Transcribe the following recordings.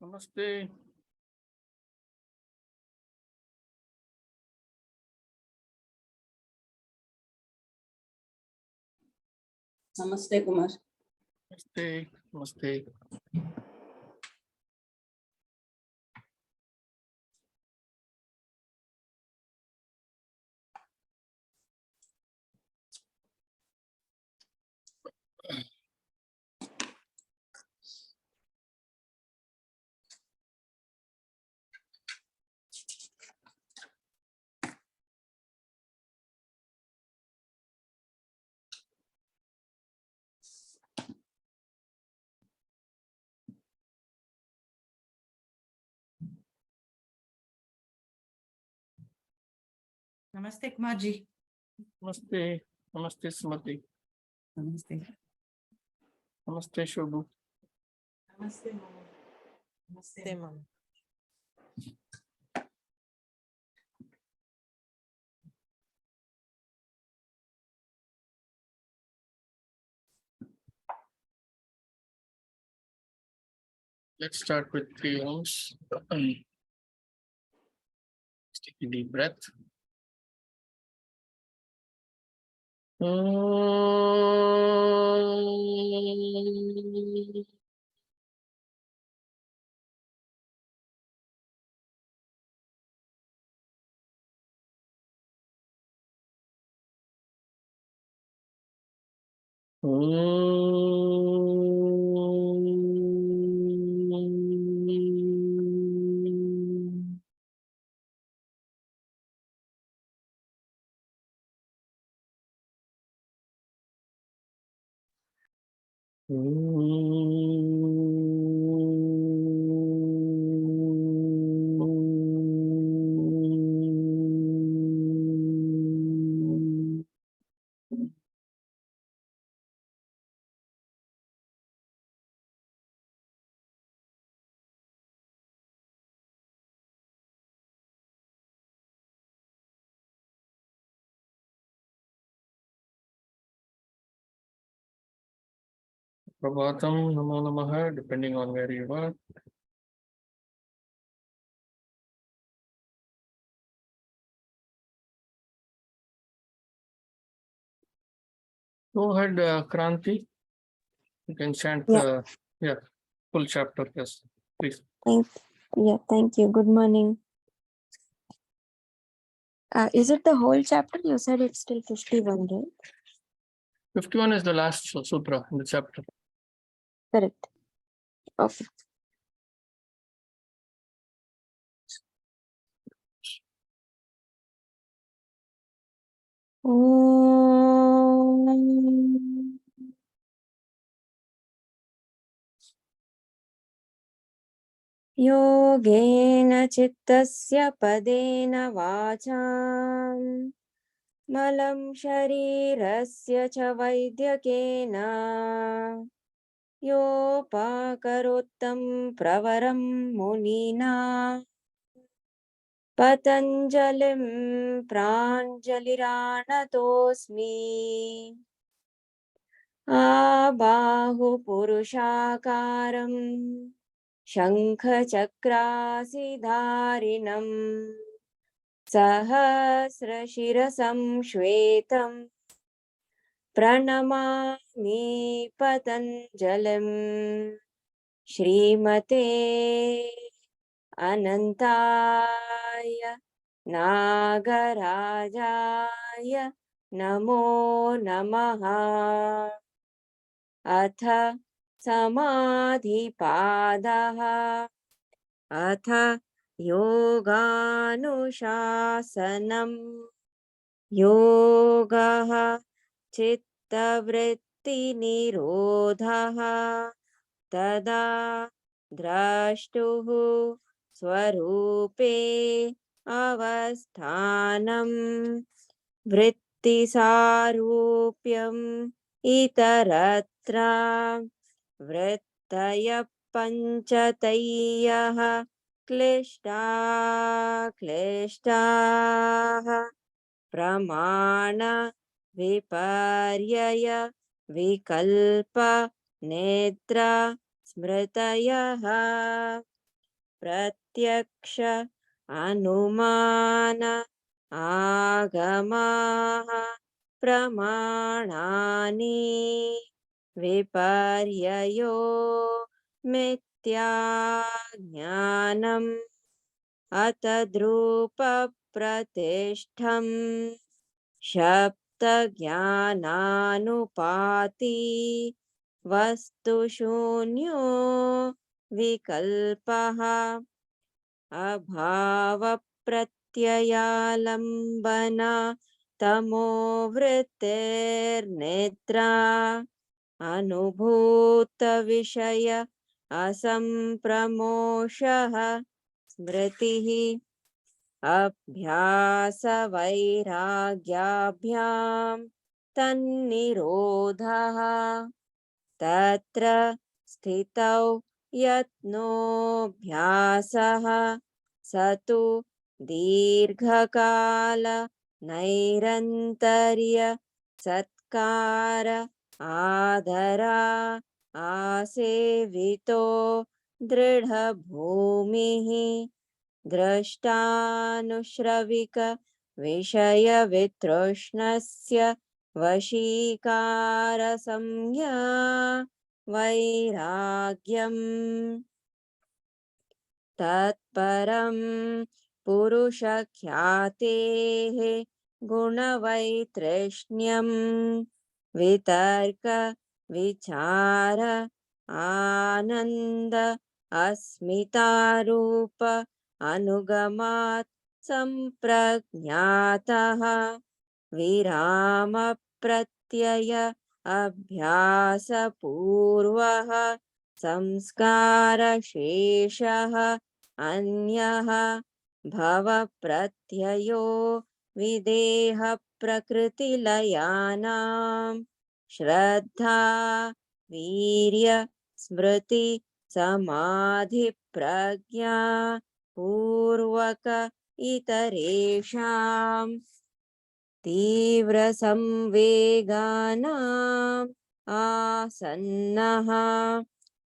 Namaste. Namaste, Kumar. Namaste. Namaste. Namaste, Kumarji. Namaste. Namaste, Smati. Namaste. Namaste, Shobhu. Namaste, Mama. Namaste, Mama. Let's start with 3 ohms. Take a deep breath. Prabhatam, Namo Namaha, depending on where you are. Go ahead, Kranti. You can chant full chapter, yes, please. Thank you. Good morning. Is it the whole chapter? You said it's still 51, right? 51 is the last sutra in the chapter. Correct. Okay. योगेन चित्तस्य पदेन वाचां मलं शरीरस्य च वैद्यकेन योपाकरोत्तं प्रवरं मुनिना पतञ्जलिं प्राञ्जलिरानतोऽस्मि आबाहुपुरुषाकारं शङ्खचक्रासिधारिणं सहस्रशिरसं श्वेतं प्रणमामि पतञ्जलिं श्रीमते अनन्ताय नागराजाय नमो नमः। अथ समाधिपादः अथ योगानुशासनम् योगः चित्तवृत्तिनिरोधः तदा द्रष्टुः स्वरूपे अवस्थानं वृत्तिसारूप्यम् इतरत्र वृत्तयः पञ्चतयः क्लिष्टाः प्रमाण विपर्यय विकल्प नेत्र स्मृतयः प्रत्यक्ष अनुमान आगमाः प्रमाणानि विपर्ययो मिथ्या ज्ञानम् अतद्रूपप्रतिष्ठम् शब्दज्ञानानुपाति वस्तुशून्यो विकल्पः अभावप्रत्ययालम्बना तमोवृत्तिर्निद्रा अनुभूतविषय असम्प्रमोषः स्मृतिः अभ्यासवैराग्याभ्यां तन्निरोधः तत्र स्थितौ यत्नोऽभ्यासः स तु दीर्घकाल नैरन्तर्य सत्कार आदरा आसेवितो दृढभूमिः द्रष्टानुश्रविक विषयवितृष्णस्य वशीकारसंज्ञा वैराग्यम् तत्परं पुरुषख्यातेः गुणवैतृष्ण्यं वितर्क विचार आनन्द अस्मितारूप अनुगमात् सम्प्रज्ञातः विरामप्रत्यय अभ्यासपूर्वः संस्कारशेषः अन्यः भवप्रत्ययो विदेहप्रकृतिलयानां श्रद्धा वीर्य स्मृति समाधिप्रज्ञा पूर्वक इतरेषां तीव्रसंवेगानाम् आसन्नः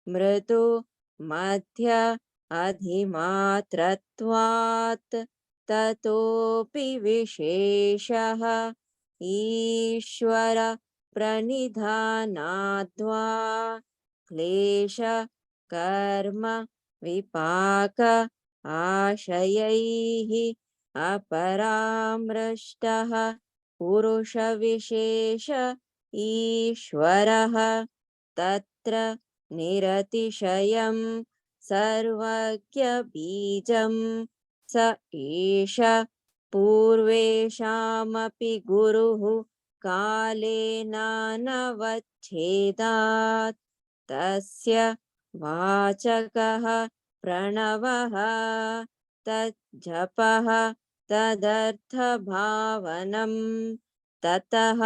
मृदु मध्य अधिमात्रत्वात् ततोऽपि विशेषः ईश्वर प्रणिधानाद्वा क्लेश कर्म विपाक आशयैः अपरामृष्टः पुरुषविशेष ईश्वरः तत्र निरतिशयं सर्वज्ञबीजं स एष पूर्वेषामपि गुरुः कालेनानवच्छेदात् तस्य वाचकः प्रणवः तज्जपः तदर्थभावनं ततः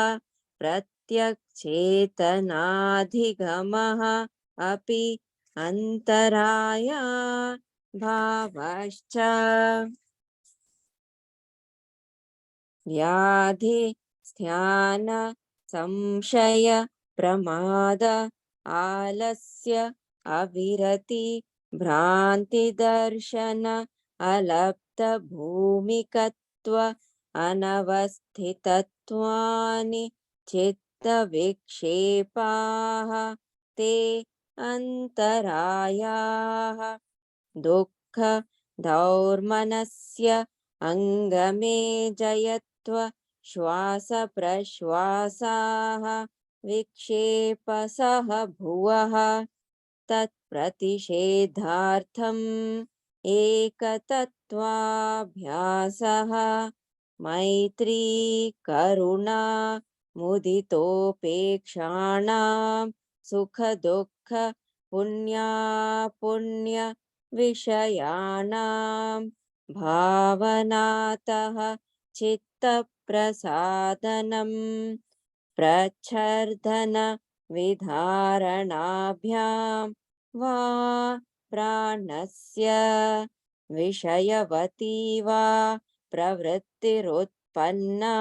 प्रत्यक्षेतनाधिगमः अपि अन्तराया भावश्च व्याधि ध्यान संशय प्रमाद आलस्य अविरति भ्रान्तिदर्शन अलब्ध भूमिकत्व अनवस्थितत्वानि चित्तविक्षेपाः ते अन्तरायाः दुःख दौर्मनस्य अङ्गमे जयत्व श्वास प्रश्वासाः विक्षेपसः भुवः तत्प्रतिषेधार्थम् एकतत्त्वाभ्यासः मैत्री करुणा मुदितोपेक्षाणां सुख दुःख पुण्यापुण्य विषयाणां भावनातः चित्तप्रसादनं प्रच्छर्दन विधारणाभ्यां वा प्राणस्य विषयवती वा प्रवृत्तिरुत्पन्ना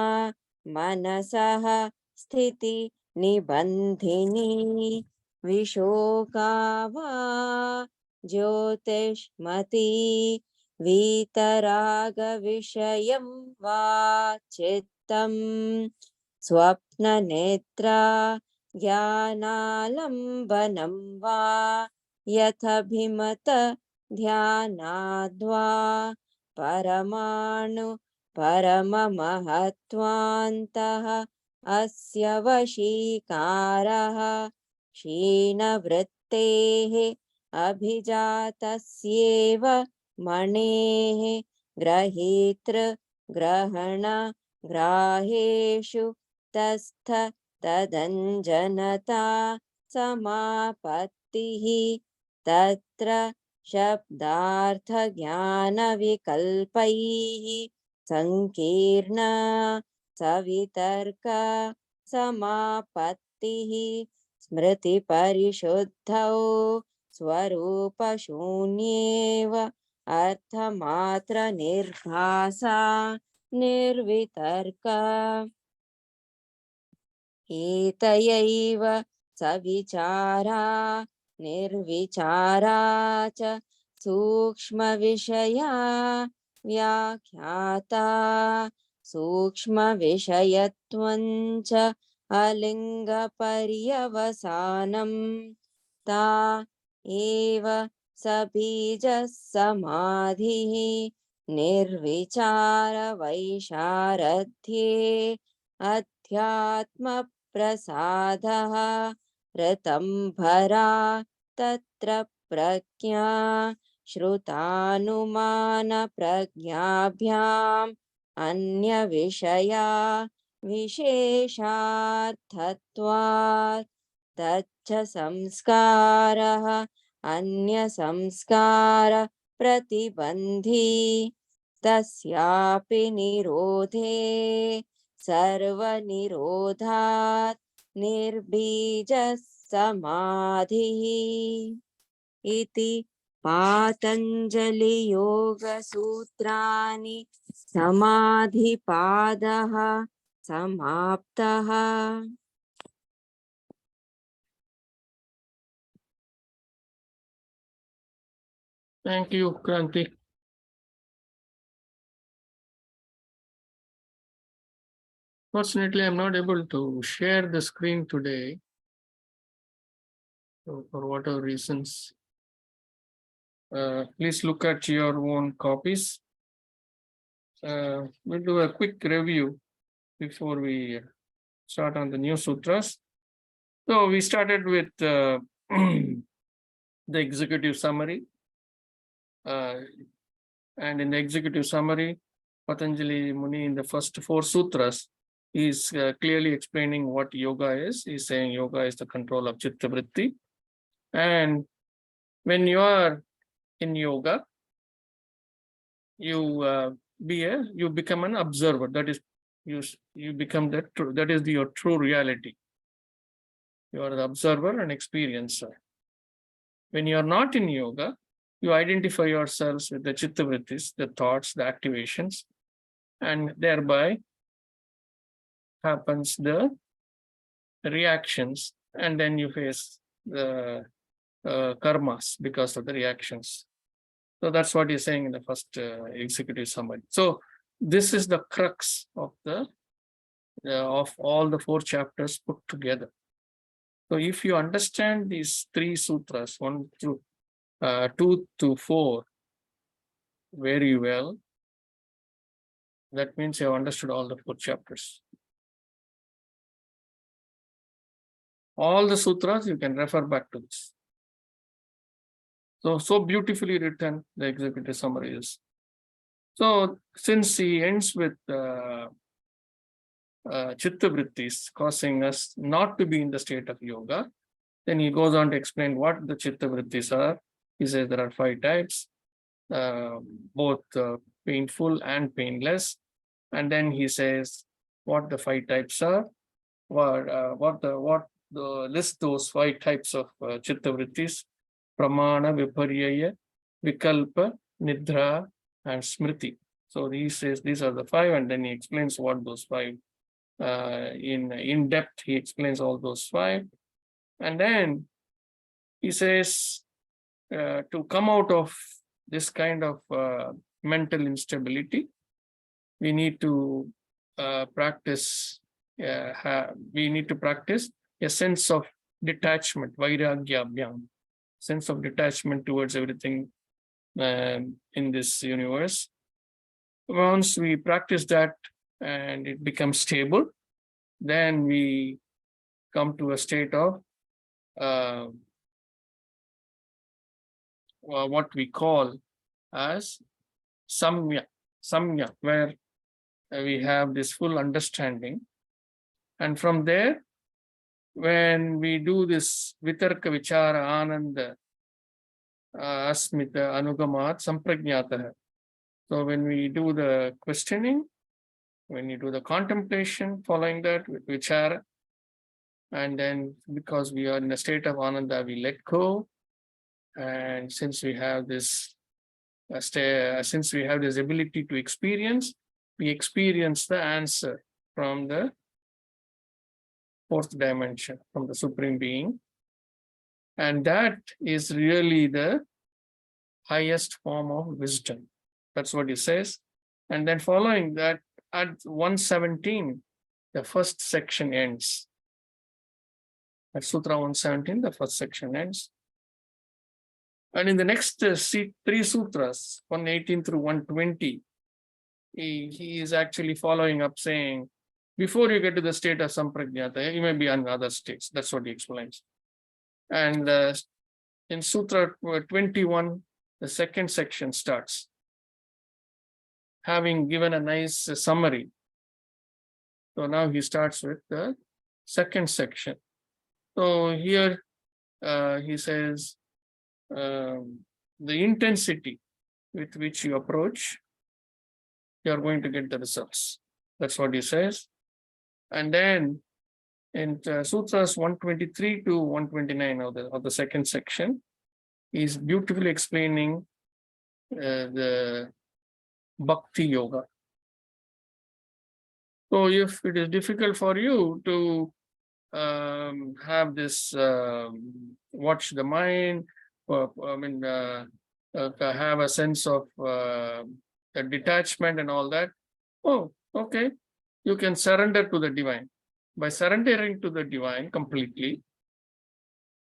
मनसः स्थिति निबन्धिनी विशोका वा ज्योतिष्मती वीतरागविषयं वा चित्तं स्वप्ननेत्रा ज्ञानालम्बनं वा यथभिमत ध्यानाद्वा परमाणु परममहत्त्वान्तः अस्य वशीकारः क्षीणवृत्तेः अभिजातस्येव मणेः ग्रहीतृग्रहणग्राहेषु तस्थ तदञ्जनता समापत्तिः तत्र शब्दार्थज्ञानविकल्पैः सङ्कीर्णा सवितर्क समापत्तिः स्मृतिपरिशुद्धौ स्वरूपशून्येव अर्थमात्रनिर्भासा निर्वितर्क एतयैव सविचारा निर्विचारा च सूक्ष्मविषया व्याख्याता सूक्ष्मविषयत्वं च अलिङ्गपर्यवसानं ता एव सबीजः समाधिः निर्विचारवैशारध्ये अध्यात्मप्रसादः ऋतंभरा तत्र प्रज्ञा श्रुतानुमानप्रज्ञाभ्याम् अन्यविषया विशेषार्थत्वात् तच्च संस्कारः अन्यसंस्कार प्रतिबन्धी तस्यापि निरोधे सर्वनिरोधात् निर्बीजः समाधिः इति पातञ्जलियोगसूत्राणि समाधिपादः समाप्तः। Thank you, Kranti. Fortunately, I'm not able to share the screen today. So for whatever reasons, please look at your own copies. We'll do a quick review before we start on the new sutras. So we started with the executive summary. And in the executive summary, Patanjali Muni in the first 4 sutras is clearly explaining what yoga is. He's saying yoga is the control of chitta vritti. And when you are in yoga, you become an observer. That is, you become that is your true reality. You are the observer and experiencer. When you are not in yoga, you identify yourselves with the chitta vrittis, the thoughts, the activations, and thereby happens the reactions, and then you face the karmas because of the reactions. So that's what he's saying in the first executive summary. So this is the crux of of all the 4 chapters put together. So if you understand these 3 sutras, 1 through 2 to 4, very well, that means you have understood all the 4 chapters. All the sutras, you can refer back to this. So beautifully written, the executive summary is. So since he ends with chitta vrittis causing us not to be in the state of yoga, then he goes on to explain what the chitta vrittis are. He says there are 5 types, both painful and painless. And then he says what the 5 types are, list those 5 types of chitta vrittis: pramana, viparyaya, vikalpa, nidra, and smriti. So he says these are the 5, and then he explains what those 5 in depth. He explains all those 5, and then he says to come out of this kind of mental instability, we need to practice. We need to practice a sense of detachment, vairagyabhyam, sense of detachment towards everything in this universe. Once we practice that and it becomes stable, then we come to a state of what we call as samya, where we have this full understanding. And from there, when we do this vitarka vichara ananda asmita anugamat samprajnatah. So when we do the questioning, when you do the contemplation, following that with vichara, and then because we are in a state of ananda, we let go. And since we have this since we have this ability to experience, we experience the answer from the fourth dimension, from the Supreme Being. And that is really the highest form of wisdom. That's what he says. And then following that, at 117, the first section ends. At Sutra 117, the first section ends. And in the next three sutras, 118 through 120, he is actually following up saying, before you get to the state of samprajnata, you may be on other states. That's what he explains. And in Sutra 21, the second section starts, having given a nice summary. So now he starts with the second section. So here he says, the intensity with which you approach, you are going to get the results. That's what he says. And then in Sutras 123 to 129 of the second section, he's beautifully explaining the Bhakti Yoga. So if it is difficult for you to have this watch the mind, have a sense of detachment and all that, oh, okay, you can surrender to the divine. By surrendering to the divine completely,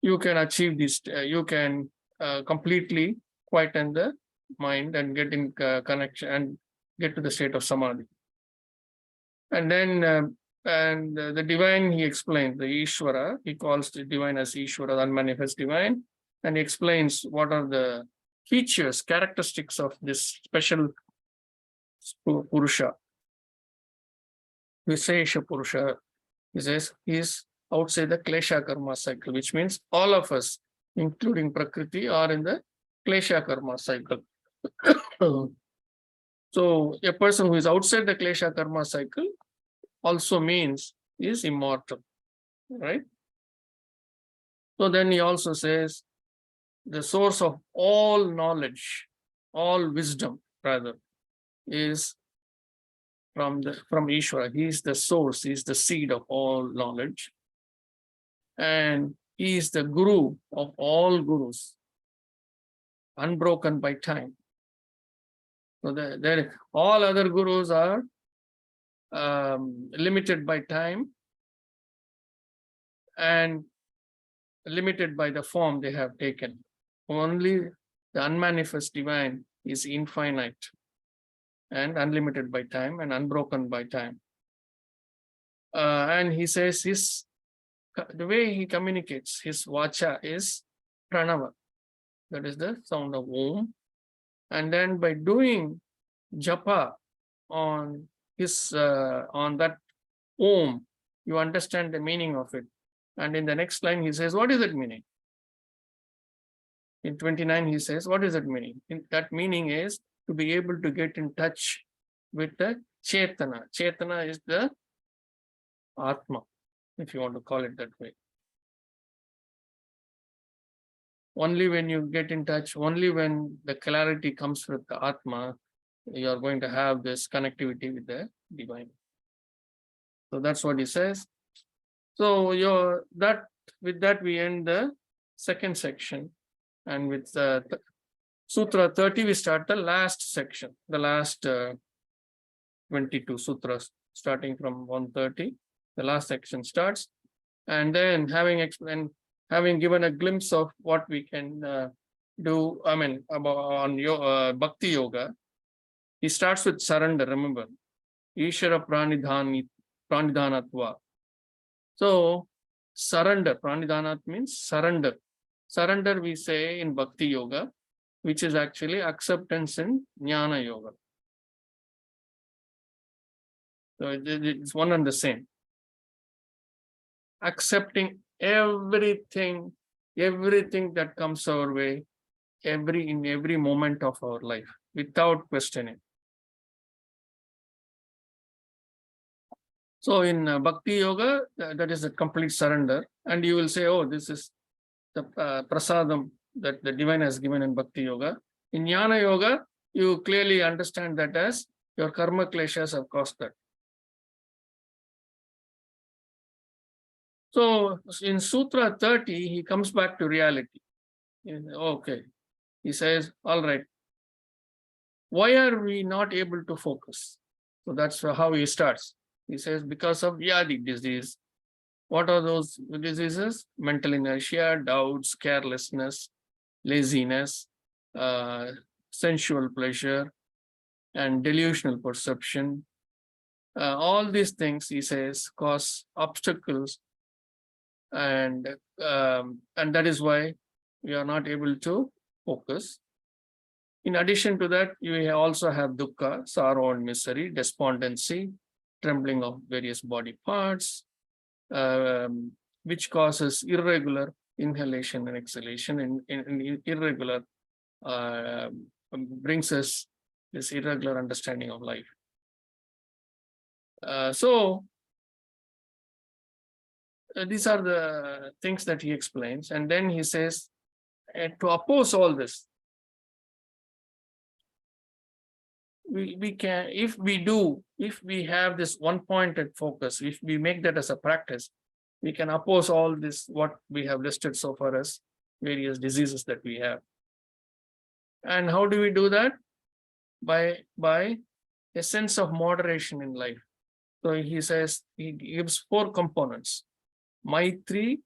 you can achieve this, you can completely quieten the mind and get in connection and get to the state of samadhi. And then the divine, he explains, the Ishvara, he calls the divine as Ishvara, the unmanifest divine, and he explains what are the features, characteristics of this special Purusha, Vishesha Purusha. He says he is outside the Klesha Karma cycle, which means all of us, including Prakriti, are in the Klesha Karma cycle. So a person who is outside the Klesha Karma cycle also means is immortal, right? So then he also says the source of all knowledge, all wisdom rather, is from Ishvara. He is the source, he is the seed of all knowledge. And he is the guru of all gurus, unbroken by time. So all other gurus are limited by time and limited by the form they have taken. Only the unmanifest divine is infinite and unlimited by time and unbroken by time. And he says the way he communicates, his vacha is pranava. That is the sound of Om. And then by doing japa on that Om, you understand the meaning of it. And in the next line, he says, what is that meaning? In 29, he says, what is that meaning? That meaning is to be able to get in touch with the Chetana. Chetana is the Atma, if you want to call it that way. Only when you get in touch, only when the clarity comes with the Atma, you are going to have this connectivity with the divine. So that's what he says. So with that we end the second section. And with Sutra 30, we start the last section, the last 22 sutras, starting from 130. The last section starts. And then having given a glimpse of what we can do, on Bhakti Yoga, he starts with surrender, remember. Ishara Pranidhanatva. So, surrender, Pranidhanat means surrender. Surrender, we say in Bhakti Yoga, which is actually acceptance in Jnana Yoga. So, it's one and the same. Accepting everything that comes our way, in every moment of our life, without questioning. So in Bhakti Yoga, that is a complete surrender. And you will say, oh, this is the prasadam that the divine has given in Bhakti Yoga. In Jnana Yoga, you clearly understand that as your karma kleshas have caused that. So in Sutra 30, he comes back to reality. Okay. He says, all right, why are we not able to focus? So that's how he starts. He says, because of Vyadi disease. What are those diseases? Mental inertia, doubts, carelessness, laziness, sensual pleasure, and delusional perception. All these things, he says, cause obstacles, and that is why we are not able to focus. In addition to that, you also have dukkha, sorrow and misery, despondency, trembling of various body parts, which causes irregular inhalation and exhalation, and irregular brings us this irregular understanding of life. So these are the things that he explains, and then he says, to oppose all this, we can, if we have this one-pointed focus, if we make that as a practice, we can oppose all this, what we have listed so far as various diseases that we have. And how do we do that? By a sense of moderation in life. So he says, he gives 4 components: Maitri,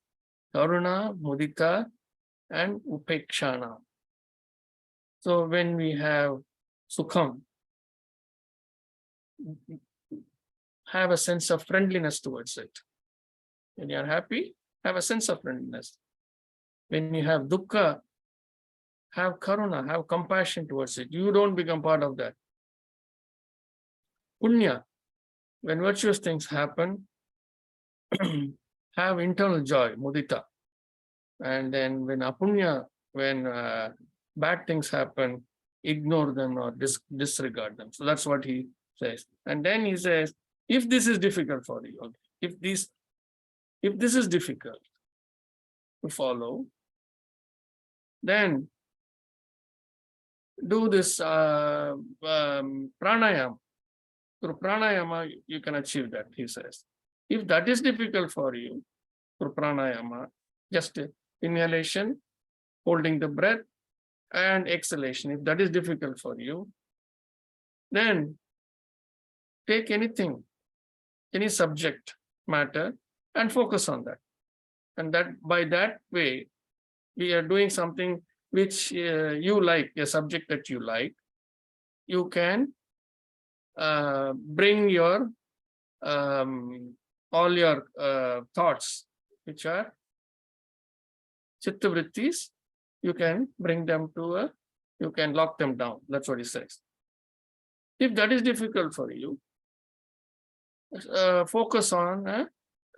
Karuna, Mudita, and Upekshana. So when we have Sukham, have a sense of friendliness towards it. When you are happy, have a sense of friendliness. When you have dukkha, have karuna, have compassion towards it. You don't become part of that. Punya, when virtuous things happen, have internal joy, mudita. And then when apunya, when bad things happen, ignore them or disregard them. So that's what he says. And then he says, if this is difficult for you, if this is difficult to follow, then do this pranayama. Through pranayama, you can achieve that, he says. If that is difficult for you, through pranayama, just inhalation, holding the breath, and exhalation. If that is difficult for you, then take anything, any subject matter, and focus on that. And that by that way, we are doing something which you like, a subject that you like. You can bring your all your thoughts, which are chitta vrittis, you can bring them to you can lock them down. That's what he says. If that is difficult for you, focus on a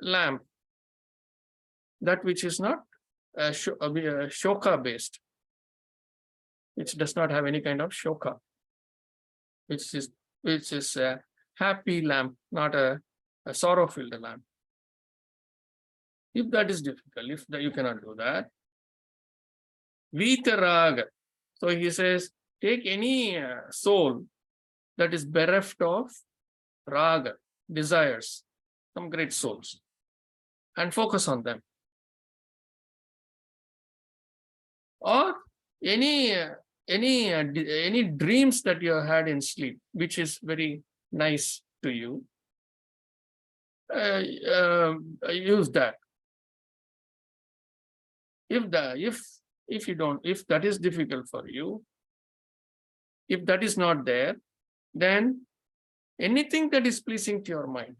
lamp, that which is not shoka based, which does not have any kind of shoka, which is a happy lamp, not a sorrow-filled lamp. If that is difficult, if you cannot do that, vitaraga. So he says, take any soul that is bereft of raga, desires, some great souls, and focus on them. Or any any dreams that you had in sleep, which is very nice to you, use that. If you don't, if that is difficult for you, if that is not there, then anything that is pleasing to your mind,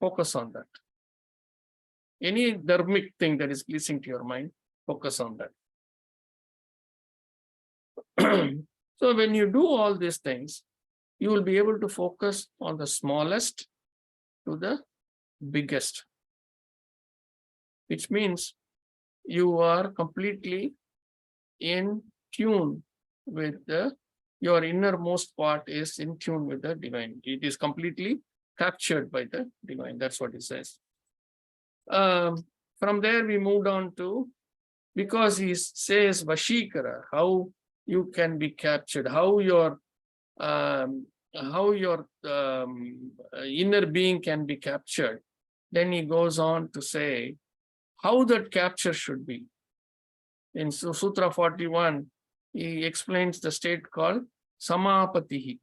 focus on that. Any dharmic thing that is pleasing to your mind, focus on that. So when you do all these things, you will be able to focus on the smallest to the biggest, which means you are completely in tune with your innermost part is in tune with the divine. It is completely captured by the divine. That's what it says. From there we moved on to, because he says Vashikara, how you can be captured, how your inner being can be captured. Then he goes on to say how that capture should be. In Sutra 41, he explains the state called Samapatihi.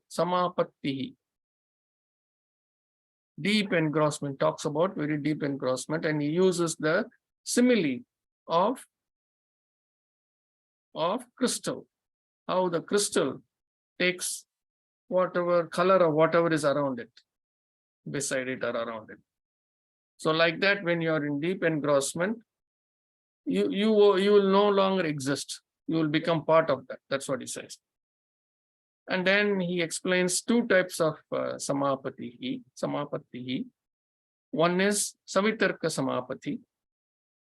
Deep engrossment, talks about very deep engrossment, and he uses the simile of crystal, how the crystal takes whatever color or whatever is around it, beside it or around it. So like that, when you are in deep engrossment, you will no longer exist. You will become part of that. That's what he says. And then he explains two types of samapatihi. One is savitarka samapati,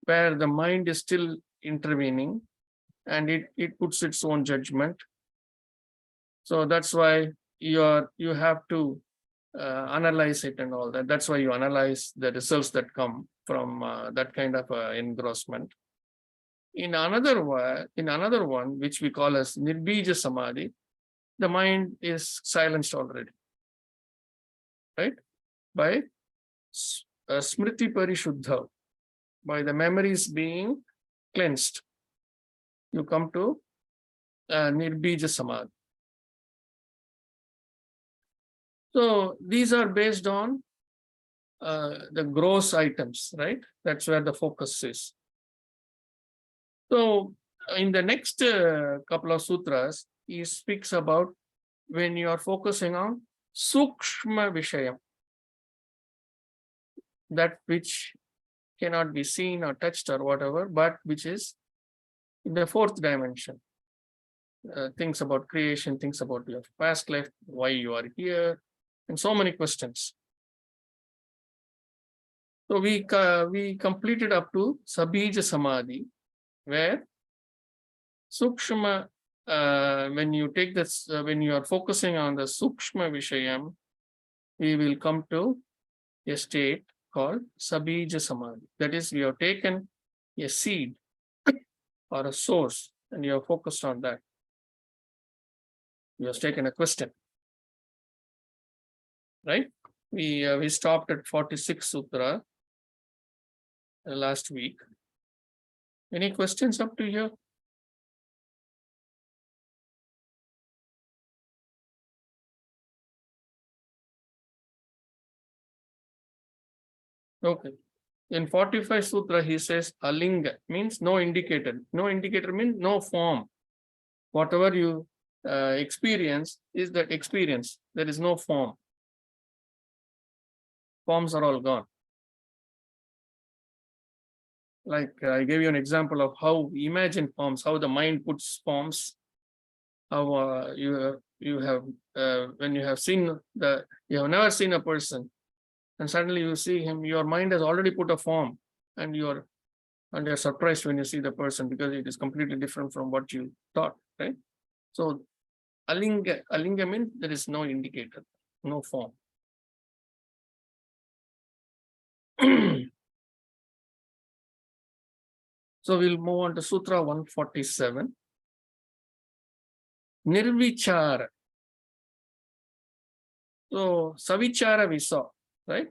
where the mind is still intervening and it puts its own judgment. So that's why you have to analyze it and all that. That's why you analyze the results that come from that kind of engrossment. In another one, which we call as nirbija samadhi, the mind is silenced already, right? By smriti parishuddha, by the memories being cleansed, you come to nirbija samadhi. So these are based on the gross items, right? That's where the focus is. So in the next couple of sutras, he speaks about when you are focusing on sukshma vishayam, that which cannot be seen or touched or whatever, but which is in the fourth dimension. Things about creation, things about your past life, why you are here, and so many questions. So we completed up to Sabija Samadhi, where Sukshma, when you take this, when you are focusing on the Sukshma Vishayam, we will come to a state called Sabija Samadhi. That is, we have taken a seed or a source and you are focused on that. You have taken a question, right? We stopped at 46 Sutra last week. Any questions up to here? Okay. In 45 Sutra, he says alinga means no indicator. No indicator means no form. Whatever you experience is that experience. There is no form. Forms are all gone. Like I gave you an example of how imagine forms, how the mind puts forms. How you have when you have seen you have never seen a person, and suddenly you see him, your mind has already put a form, and you're surprised when you see the person because it is completely different from what you thought, right? So alinga means there is no indicator, no form. So we'll move on to Sutra 147. Nirvichara. So Savichara we saw, right?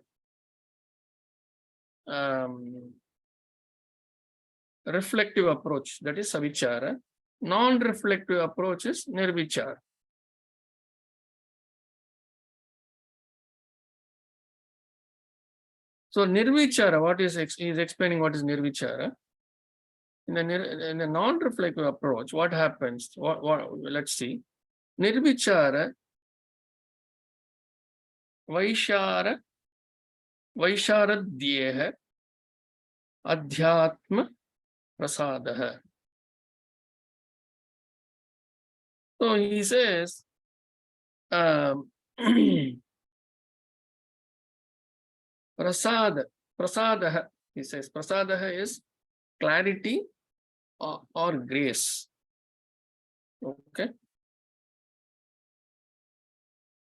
Reflective approach, that is Savichara. Non-reflective approach is nirvichara. So nirvichara, what is he is explaining what is nirvichara. In the non-reflective approach, what happens? Let's see. Nirvichara, Vaishara, Vaisharadhyeha, Adhyatma Prasadaha. So he says, Prasadaha, he says, Prasadaha is clarity or grace. Okay.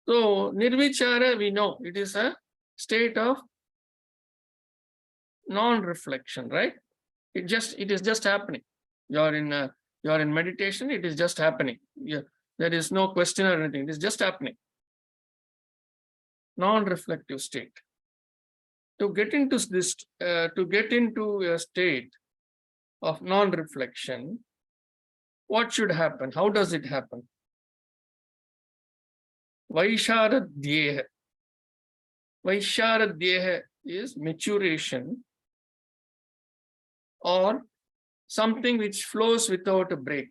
So nirvichara, we know it is a state of non-reflection, right? It is just happening. You're in meditation, it is just happening. There is no question or anything, it is just happening. Non-reflective state. To get into this, to get into a state of non-reflection, what should happen? How does it happen? Vaisharadhyeha. Vaisharadhyeha is maturation or something which flows without a break,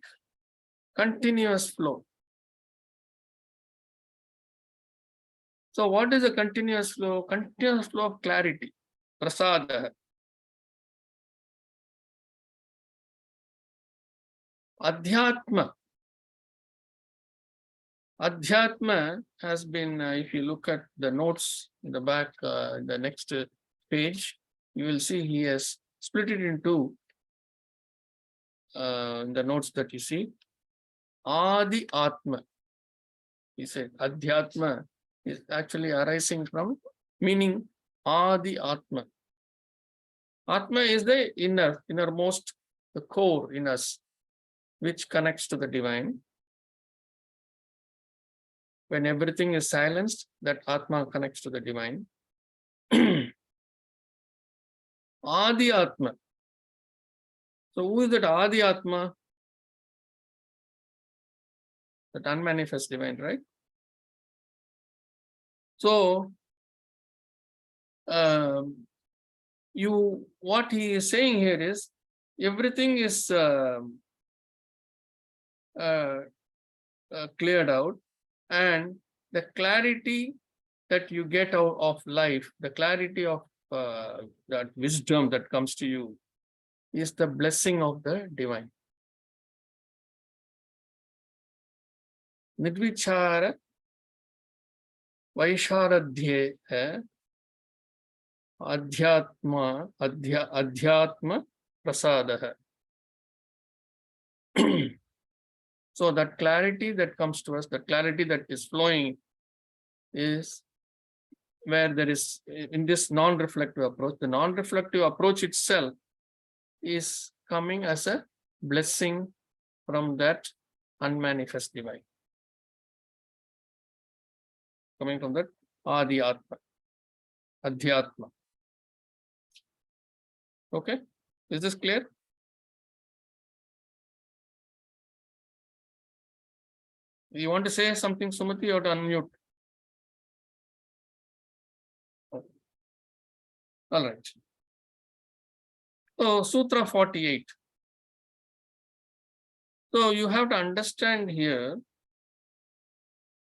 continuous flow. So what is a continuous flow? Continuous flow of clarity, prasada. Adhyatma. Adhyatma has been, if you look at the notes in the back, the next page, you will see he has split it into the notes that you see. Adi Atma. He said Adhyatma is actually arising from meaning Adi Atma. Atma is the innermost, the core in us, which connects to the divine. When everything is silenced, that Atma connects to the divine. Adi Atma. So who is that Adi Atma? That unmanifest divine, right? So what he is saying here is everything is cleared out, and the clarity that you get out of life, the clarity of that wisdom that comes to you is the blessing of the divine. Nirvichara Vaisharadhye Adhyatma Prasadaha. So that clarity that comes to us, the clarity that is flowing is where there is, in this non-reflective approach, the non-reflective approach itself is coming as a blessing from that unmanifest divine. Coming from that Adi Atma, Adhyatma. Okay, is this clear? You want to say something, Sumati, or to unmute? Okay. All right. So Sutra 48. So you have to understand here,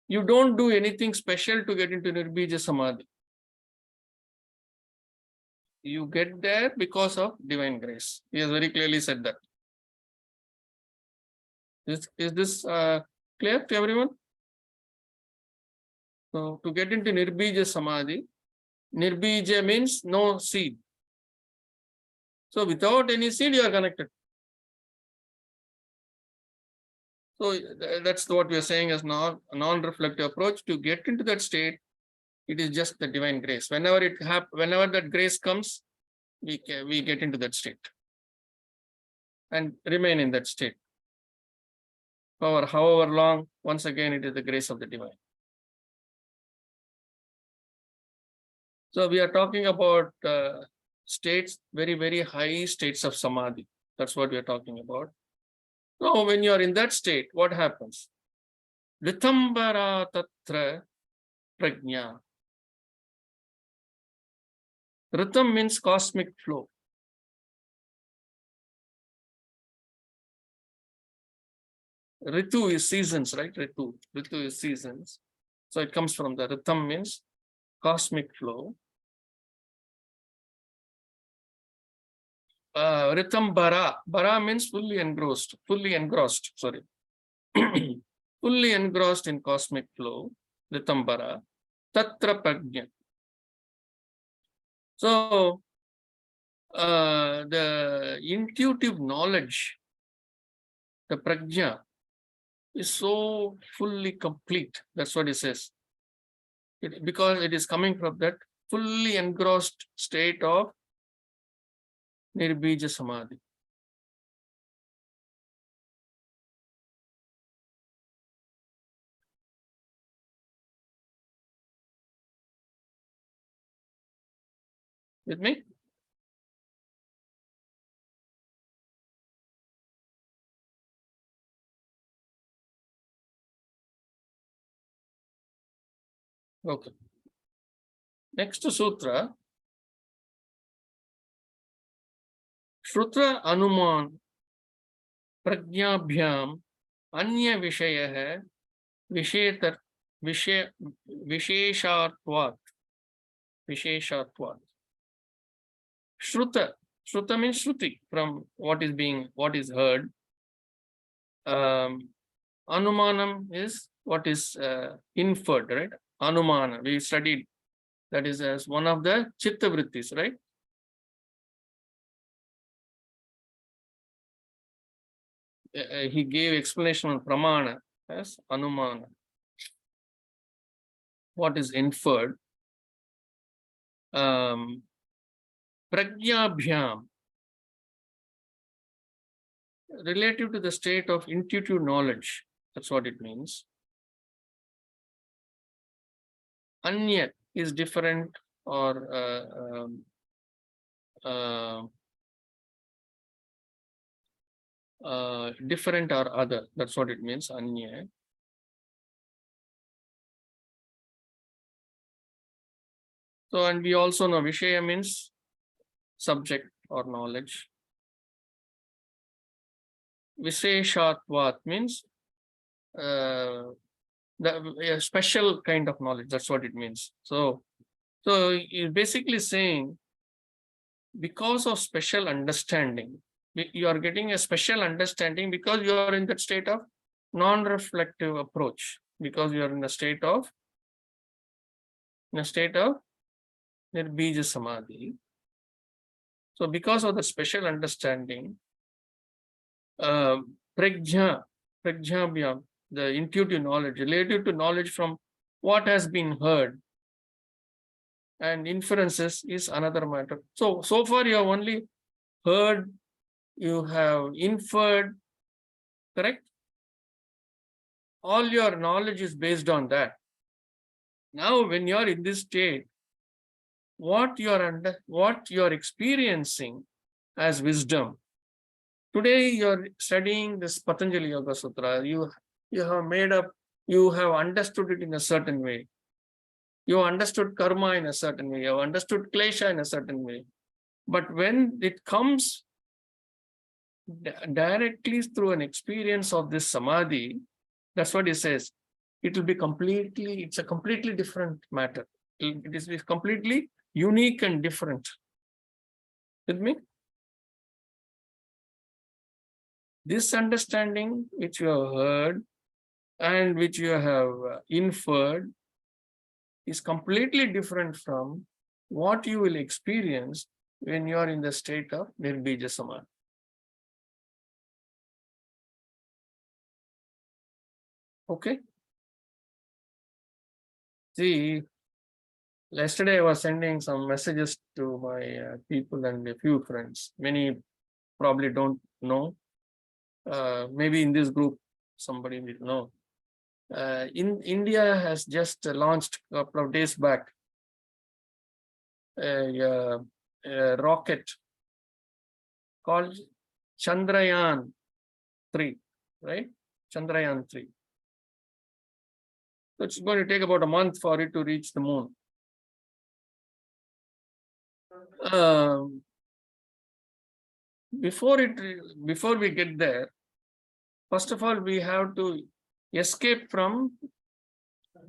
you don't do anything special to get into Nirbija Samadhi. You get there because of divine grace. He has very clearly said that. Is this clear to everyone? So to get into Nirbija Samadhi, Nirbija means no seed. So without any seed, you are connected. So that's what we are saying as non-reflective approach. To get into that state, it is just the divine grace. Whenever that grace comes, we get into that state and remain in that state. For however long, once again, it is the grace of the divine. So we are talking about states, very, very high states of samadhi. That's what we are talking about. Now, when you are in that state, what happens? Ritambara tatra prajna. Ritam means cosmic flow. Ritu is seasons, right? Ritu is seasons. So it comes from the Ritam means cosmic flow. Ritam bara. Bara means fully engrossed, sorry. Fully engrossed in cosmic flow. Ritam bara. Tatra prajna. So the intuitive knowledge, the prajna, is so fully complete. That's what it says. Because it is coming from that fully engrossed state of nirbija samadhi. With me? Okay. Next sutra. Shrutra anuman prajnabhyam anya vishayah vishetar visheshatvat. Shruta. Shruta means shruti, from what is heard. Anumanam is what is inferred, right? Anumana, we studied that is as one of the chitta vrittis, right? He gave explanation on pramana as anumana. What is inferred? Prajnabhyam, relative to the state of intuitive knowledge. That's what it means. Anya is different or different or other. That's what it means, anya. So, and we also know Vishaya means subject or knowledge. Visheshatvat means the a special kind of knowledge. That's what it means. So you're basically saying because of special understanding, you are getting a special understanding because you are in that state of non-reflective approach, because you are in a state of nirbija samadhi. So because of the special understanding, prajna, the intuitive knowledge, related to knowledge from what has been heard, and inferences is another matter. So far you have only heard, you have inferred, correct? All your knowledge is based on that. Now, when you are in this state, what you are experiencing as wisdom. Today you are studying this Patanjali Yoga Sutra. You have understood it in a certain way. You understood karma in a certain way. You have understood klesha in a certain way. But when it comes directly through an experience of this samadhi, that's what he says. It's a completely different matter. It is completely unique and different. With me? This understanding which you have heard and which you have inferred is completely different from what you will experience when you are in the state of nirbija samadhi. Okay? See, yesterday I was sending some messages to my people and a few friends. Many probably don't know. Maybe in this group, somebody will know. In India has just launched a couple of days back a rocket called Chandrayaan 3. right? Chandrayaan-3. So it's going to take about a month for it to reach the moon. Before we get there, first of all, we have to escape from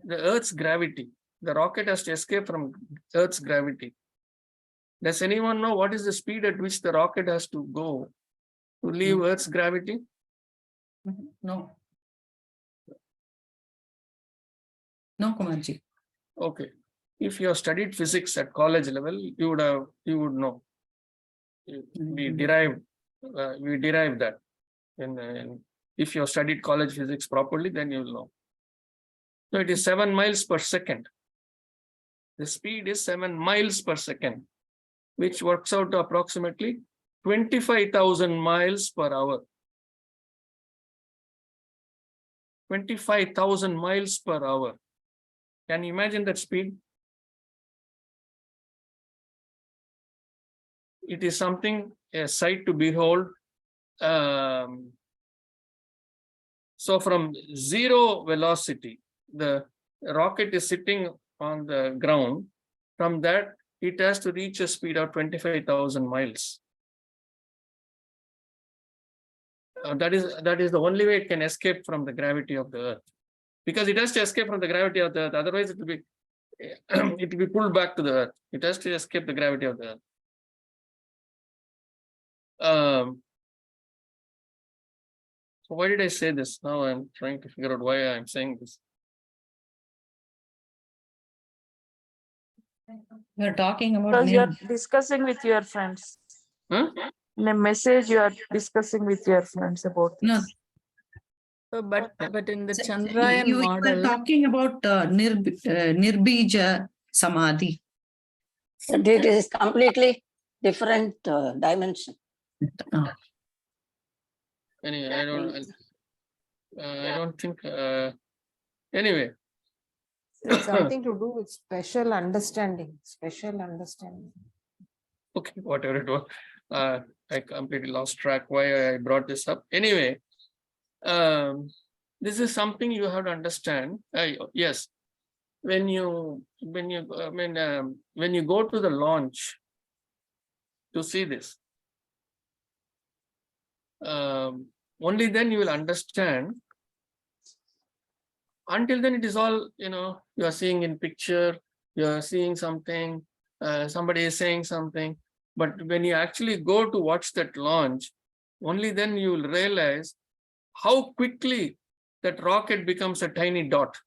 the Earth's gravity. The rocket has to escape from Earth's gravity. Does anyone know what is the speed at which the rocket has to go to leave Earth's gravity? No. No, Kumarji. Okay. If you have studied physics at college level, you would know. We derived that. If you have studied college physics properly, then you will know. So it is 7 miles per second. The speed is 7 miles per second, which works out to approximately 25,000 miles per hour. 25,000 miles per hour. Can you imagine that speed? It is something, a sight to behold. So from zero velocity, the rocket is sitting on the ground. From that, it has to reach a speed of 25,000 miles. That is the only way it can escape from the gravity of the Earth, because it has to escape from the gravity of the Earth. Otherwise, it will be pulled back to the Earth. It has to escape the gravity of the Earth. So why did I say this? Now I'm trying to figure out why I'm saying this. You're talking about Because you're discussing with your friends. Huh? In a message, you are discussing with your friends about no. this. But in the So, Chandrayaan you were model, talking about Nirbija Samadhi. it is completely different dimension. Anyway, I don't think. Anyway, It's something to do with special understanding. Special understanding. okay, whatever it was. I completely lost track why I brought this up. Anyway, this is something you have to understand. Yes, when you go to the launch to see this, only then you will understand. Until then, it is all, you are seeing in picture, you are seeing something, somebody is saying something. But when you actually go to watch that launch, only then you will realize how quickly that rocket becomes a tiny dot.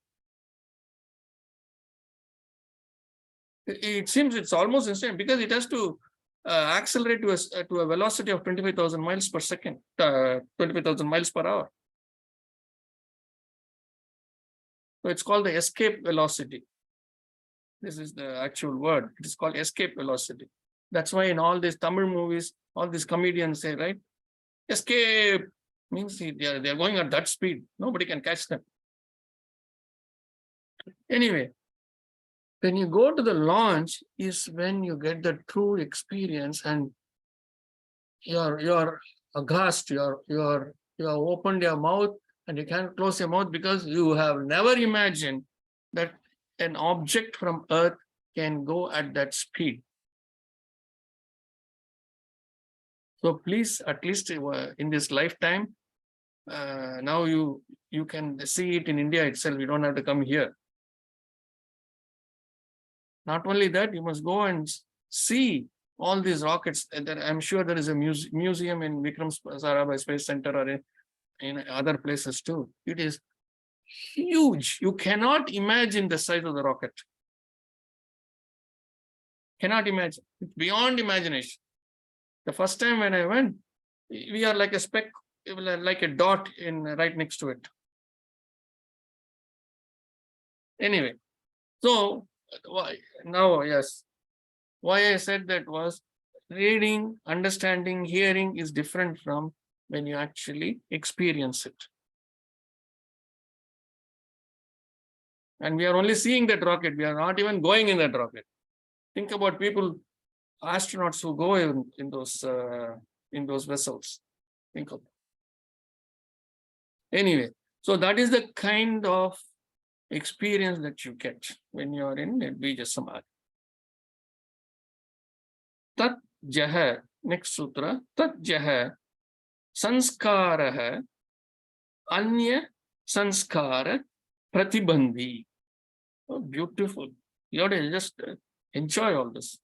It seems it's almost instant because it has to accelerate to a velocity of 25,000 miles per second, 25,000 miles per hour. So it's called the escape velocity. This is the actual word. It is called escape velocity. That's why in all these Tamil movies, all these comedians say, right? Escape means they are going at that speed. Nobody can catch them. Anyway, when you go to the launch is when you get the true experience and you're aghast, you have opened your mouth and you can't close your mouth because you have never imagined that an object from Earth can go at that speed. So please, at least in this lifetime, now you can see it in India itself. You don't have to come here. Not only that, you must go and see all these rockets. I'm sure there is a museum in Vikram Sarabhai Space Center or in other places too. It is huge. You cannot imagine the size of the rocket. Cannot imagine. It's beyond imagination. The first time when I went, we are like a speck, like a dot right next to it. Anyway, so now, yes, why I said that was reading, understanding, hearing is different from when you actually experience it. And we are only seeing that rocket. We are not even going in that rocket. Think about people, astronauts who go in those vessels. Think of Anyway, so that is the kind of experience that you get when you are in Nirbija Samadhi. Tat jaha, next sutra, tat jaha sanskaraha anya sanskara pratibandhi. Oh, beautiful. You have to just enjoy all this.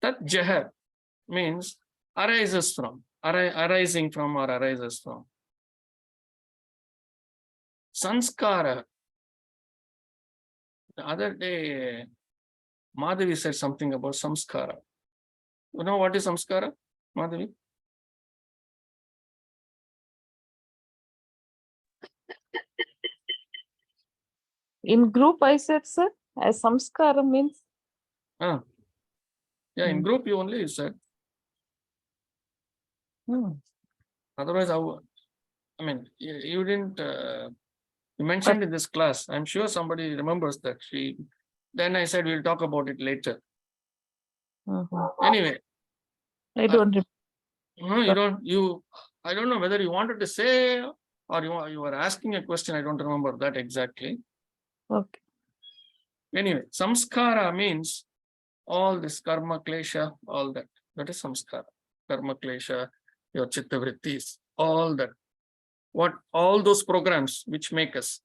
Tat jaha means arises from, arising from or arises from. Sanskara. The other day, Madhavi said something about samskara. You know what is samskara, Madhavi? In group, I said, sir, as samskara means. Ah. Yeah, in group you only said. Otherwise, I mean, you didn't. You mentioned in this class. I'm sure somebody remembers that. Then I said we'll talk about it later. Anyway, I don't remember. no, you don't. I don't know whether you wanted to say or you were asking a question. I don't remember that exactly. Okay. Anyway, samskara means all this karma, klesha, all that. That is samskara. Karma, klesha, your chitta vrittis, all that. All those programs which make us.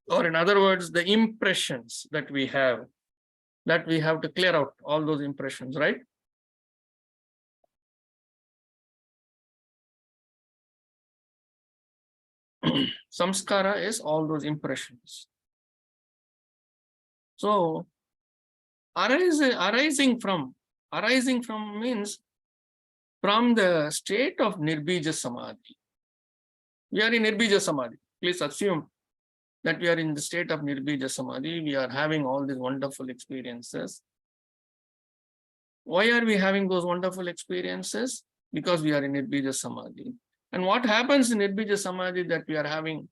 Or in other words, the impressions that we have to clear out all those impressions, right? Samskara is all those impressions. So arising from means from the state of Nirbija Samadhi. We are in Nirbija Samadhi. Please assume that we are in the state of Nirbija Samadhi. We are having all these wonderful experiences. Why are we having those wonderful experiences? Because we are in Nirbija Samadhi. And what happens in Nirbija Samadhi that we are having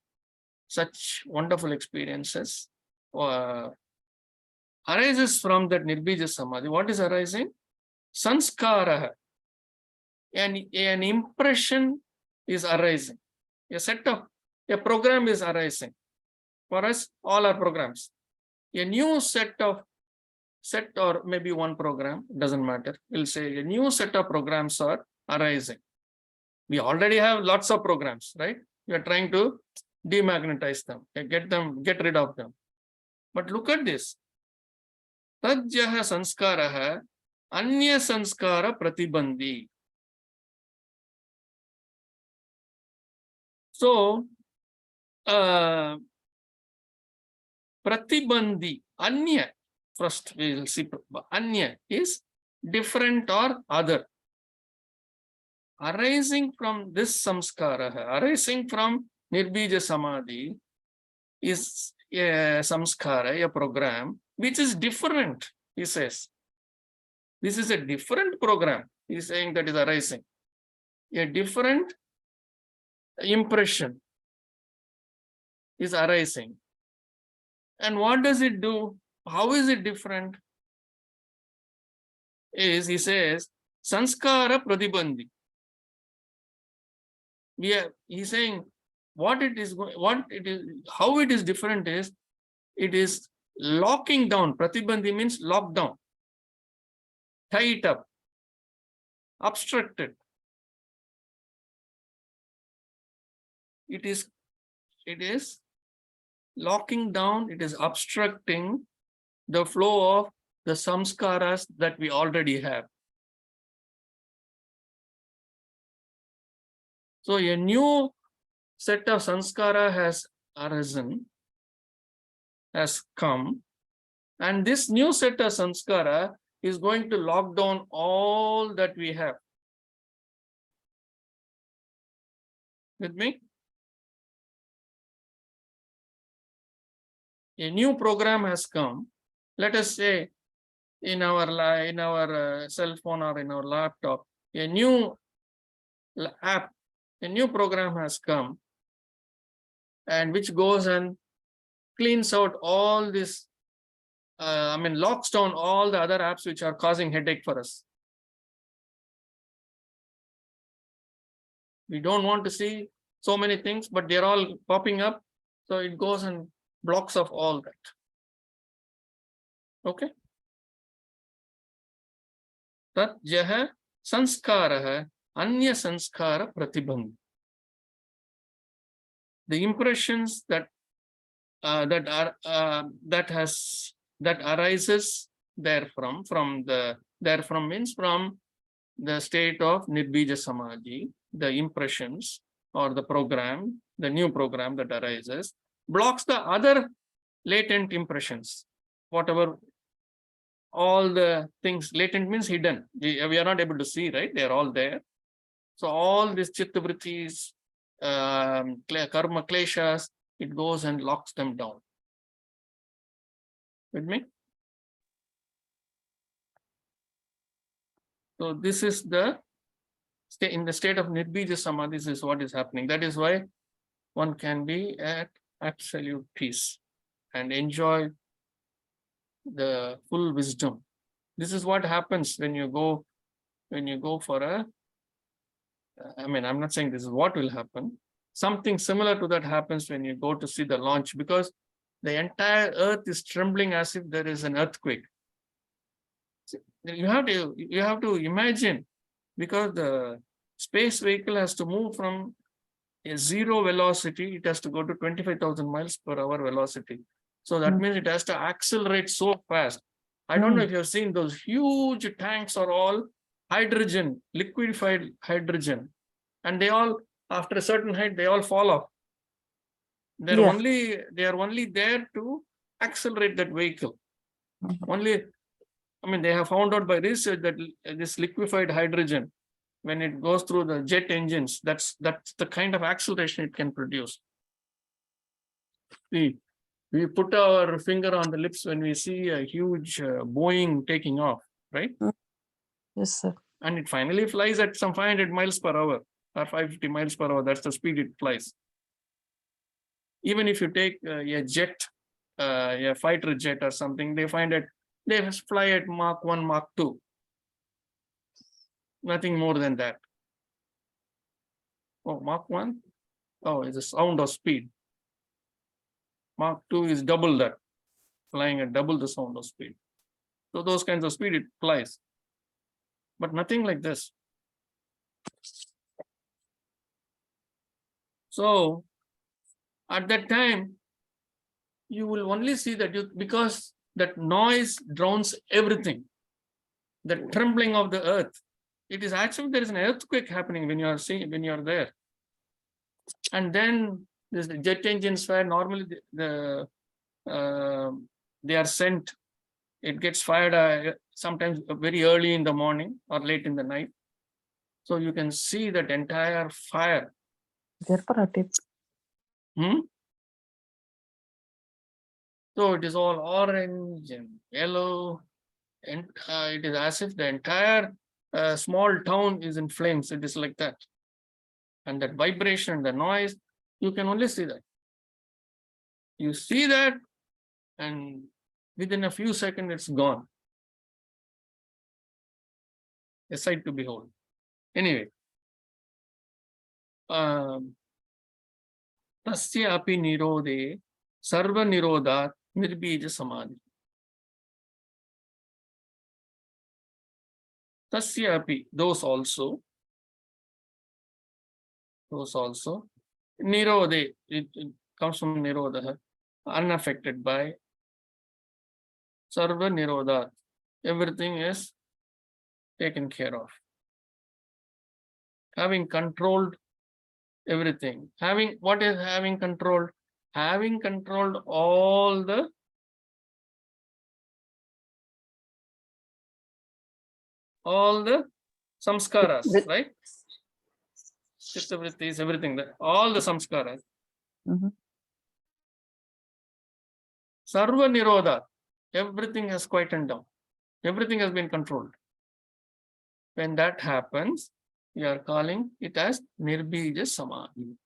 such wonderful experiences arises from that Nirbija Samadhi. What is arising? Sanskara. An impression is arising. A program is arising. For us, all our programs. A new set or maybe one program, doesn't matter. We'll say a new set of programs are arising. We already have lots of programs, right? We are trying to demagnetize them, get rid of them. But look at this. Tajjaha sanskaraha anya sanskara pratibandhi. So, pratibandhi, anya, first we will see, anya is different or other. Arising from this samskara, arising from Nirbija Samadhi is a samskara, a program, which is different, he says. This is a different program, he's saying that is arising. A different impression is arising. And what does it do? How is it different? He says, sanskara pratibandhi. He's saying how it is different is, it is locking down. Pratibandhi means lock down, tie it up, obstruct it. It is locking down, it is obstructing the flow of the samskaras that we already have. So a new set of sanskara has arisen, has come, and this new set of sanskara is going to lock down all that we have. With me? A new program has come. Let us say in our cell phone or in our laptop, a new app, a new program has come, and which goes and cleans out all this, locks down all the other apps which are causing headache for us. We don't want to see so many things, but they're all popping up. So it goes and blocks off all that. Okay. Tat jaha sanskaraha anya sanskara pratibandh. The impressions that that arises therefrom, therefrom means from the state of nirbija samadhi, the impressions or the program, the new program that arises, blocks the other latent impressions, whatever, all the things. Latent means hidden. We are not able to see, right? They are all there. So all these chitta vrittis, karma kleshas, it goes and locks them down. With me? So this is the in the state of nirbija samadhi. This is what is happening. That is why one can be at absolute peace and enjoy the full wisdom. This is what happens when you go for a, I mean, I'm not saying this is what will happen. Something similar to that happens when you go to see the launch, because the entire earth is trembling as if there is an earthquake. You have to imagine, because the space vehicle has to move from a zero velocity, it has to go to 25,000 miles per hour velocity. So that means it has to accelerate so fast. I don't know if you've seen those huge tanks are all hydrogen, liquefied hydrogen, and they all, after a certain height, they all fall off. They are only there to accelerate that vehicle. Only, I mean, they have found out by research that this liquefied hydrogen, when it goes through the jet engines, that's the kind of acceleration it can produce. We put our finger on the lips when we see a huge Boeing taking off, right? Yes, sir. And it finally flies at some 500 miles per hour or 550 miles per hour. That's the speed it flies. Even if you take a jet, a fighter jet or something, they find that they fly at Mach 1, Mach 2. Nothing more than that. Oh, Mach 1? Oh, it's a sound of speed. Mach 2 is double that, flying at double the sound of speed. So those kinds of speed it flies. But nothing like this. So at that time, you will only see that because that noise drowns everything. The trembling of the earth. It is actually, there is an earthquake happening when you are there. And then there's the jet engines where normally they are sent. It gets fired sometimes very early in the morning or late in the night. So you can see that entire fire. Therefore, a tip. So it is all orange and yellow, and it is as if the entire small town is in flames. It is like that. And that vibration, the noise, you can only see that. You see that, and within a few seconds, it's gone. A sight to behold. Anyway, tasya api nirode sarva nirodhat nirbija samadhi. Tasya api, those also, nirode, it comes from nirodha, unaffected by. Sarva nirodhat, everything is taken care of. Having controlled everything. What is having controlled? Having controlled all the samskaras, right? Chitta vrittis, everything, all the samskaras. Sarva nirodha, everything has quietened down. Everything has been controlled. When that happens, we are calling it as nirbija samadhi.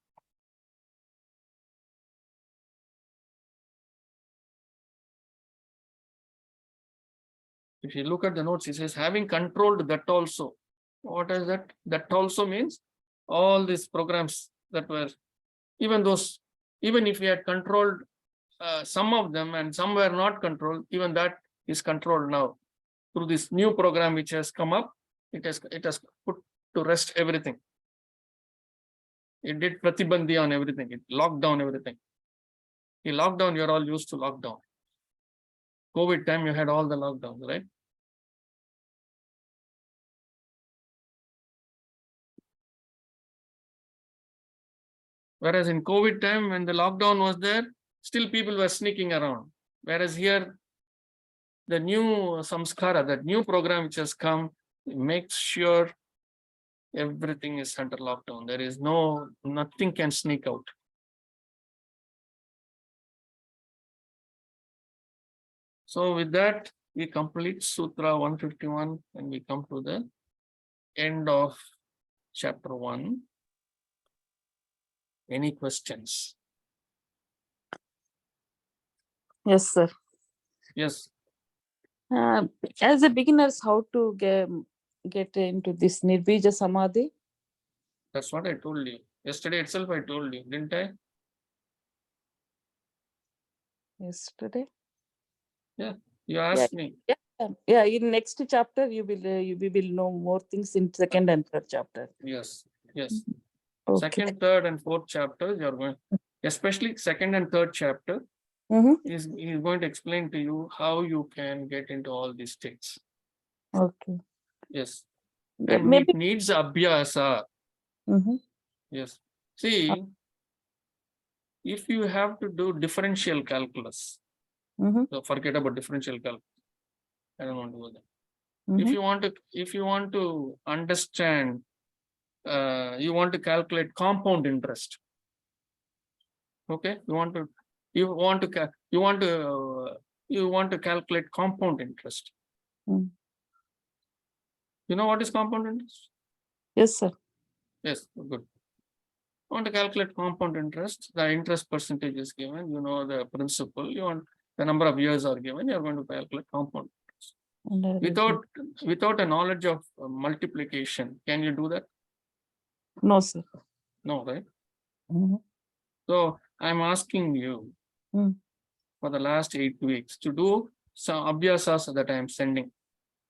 If you look at the notes, it says having controlled that also. What is that? That also means all these programs that were, even if we had controlled some of them and some were not controlled, even that is controlled now through this new program which has come up. It has put to rest everything. It did pratibandhi on everything. It locked down everything. In lockdown, you're all used to lockdown. COVID time, you had all the lockdowns, right? Whereas in COVID time, when the lockdown was there, still people were sneaking around. Whereas here, the new samskara, that new program which has come, makes sure everything is under lockdown. There is nothing can sneak out. So with that, we complete Sutra 151 and we come to the end of chapter 1. Any questions? Yes, sir. Yes. As a beginners, how to get into this Nirbija Samadhi? That's what I told you. Yesterday itself I told you, didn't I? Yesterday. You asked me. Yeah. In next chapter, we will know more things in second and third chapter. Yes. Okay. Second, third, and fourth chapters, you're going, especially second and third chapter, is going to explain to you how you can get into all these states. Okay. Yes. Yeah, And maybe. it needs abhyasa. Yes. See, if you have to do differential calculus, so forget about differential calculus. I don't want to go there. If you want to understand, you want to calculate compound interest. Okay, you want to calculate compound interest. Mm. You know what is compound interest? Yes, sir. Yes, good. You want to calculate compound interest, the interest percentage is given, you know the principal, you want the number of years are given, you're going to calculate compound interest. Without a knowledge of multiplication, can you do that? No, sir. No, right? So I'm asking you for the last 8 weeks to do some abhyasas that I'm sending.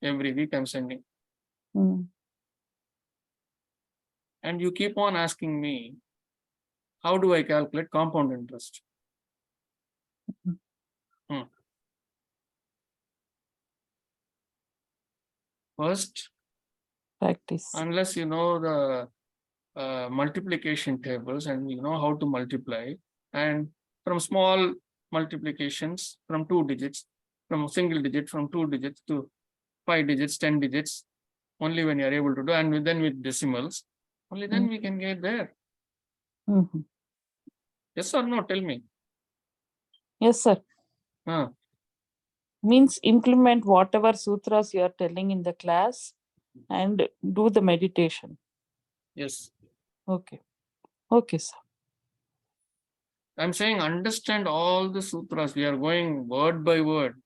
Every week I'm sending. And you keep on asking me, how do I calculate compound interest? First, Practice. unless you know the multiplication tables and you know how to multiply, and from small multiplications from 2 digits, from a single digit, from 2 digits to 5 digits, 10 digits, only when you're able to do, and then with decimals, only then we can get there. Yes or no? Tell me. Yes, sir. Means implement whatever sutras you are telling in the class and do the meditation. Yes. Okay. Okay, sir. I'm saying understand all the sutras. We are going word by word,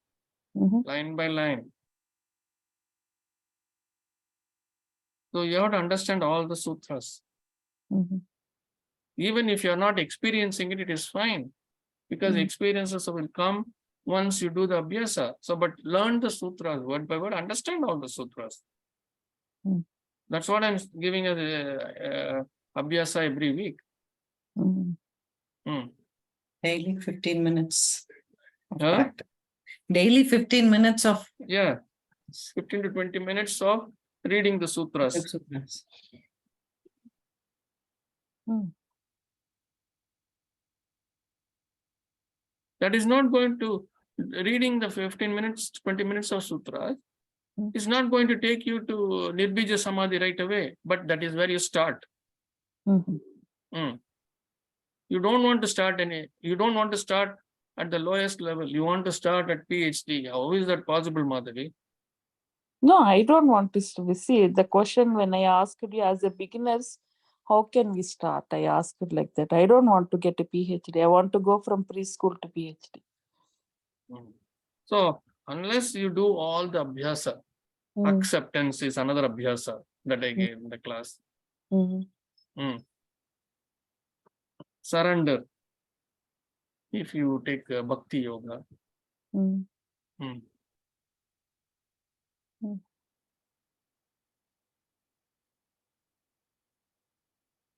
line by line. So you have to understand all the sutras. Even if you're not experiencing it, it is fine. Because experiences will come once you do the abhyasa. So, but learn the sutras word by word, understand all the sutras. That's what I'm giving as a abhyasa every week. Daily 15 minutes. of Huh? practice. Daily 15 minutes of 15 to 20 minutes of reading the sutras. sutras. That is not going to, reading the 15 minutes, 20 minutes of sutras is not going to take you to Nirbija Samadhi right away, but that is where you start. You don't want to start at the lowest level. You want to start at PhD. How is that possible, Madhavi? No, I don't want to see the question when I asked you as a beginners, how can we start? I asked it like that. I don't want to get a PhD. I want to go from preschool to PhD. So unless you do all the abhyasa, acceptance is another abhyasa that I gave in the class. Surrender. If you take bhakti yoga. Mm. Hmm. Hmm.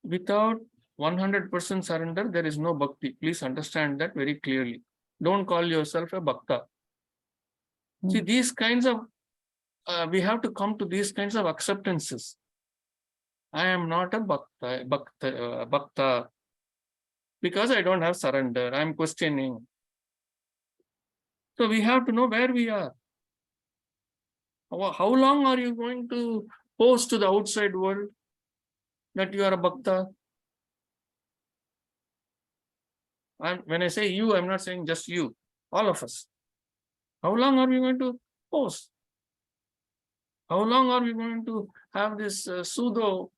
Without 100% surrender, there is no bhakti. Please understand that very clearly. Don't call yourself a bhakta. See, Hmm. these kinds of, we have to come to these kinds of acceptances. I am not a bhakta, because I don't have surrender. I'm questioning. So we have to know where we are. How long are you going to pose to the outside world that you are a bhakta? When I say you, I'm not saying just you, all of us. How long are we going to pose? How long are we going to have this pseudo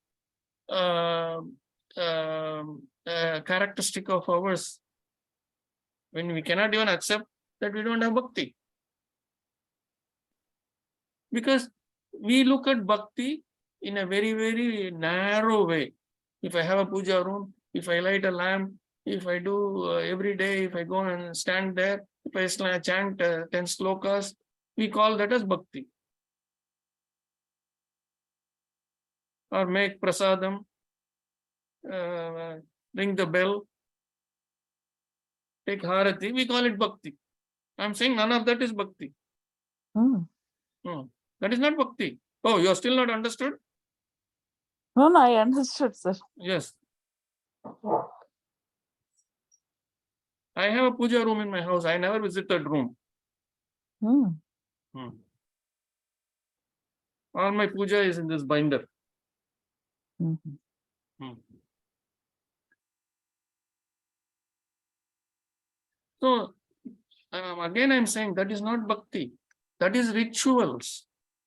characteristic of ours when we cannot even accept that we don't have bhakti? Because we look at bhakti in a very, very narrow way. If I have a puja room, if I light a lamp, if I do every day, if I go and stand there, if I chant 10 slokas, we call that as bhakti. Or make prasadam, ring the bell, take harati, we call it bhakti. I'm saying none of that is bhakti. Mm. That is not bhakti. Oh, you are still not understood? No, I understood, sir. Yes. I have a puja room in my house. I never visit that room. Mm. All my puja is in this binder. Mhm. So again, I'm saying that is not bhakti. That is rituals.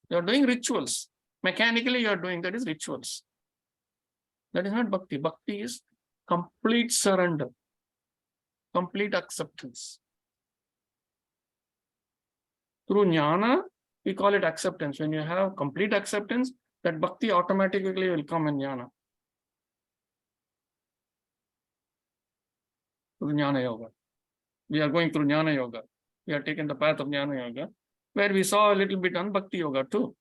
You're doing rituals. Mechanically, you're doing that is rituals. That is not bhakti. Bhakti is complete surrender, complete acceptance. Through jnana, we call it acceptance. When you have complete acceptance, that bhakti automatically will come in jnana. Through jnana yoga. We are going through jnana yoga. We are taking the path of jnana yoga, where we saw a little bit on bhakti yoga too.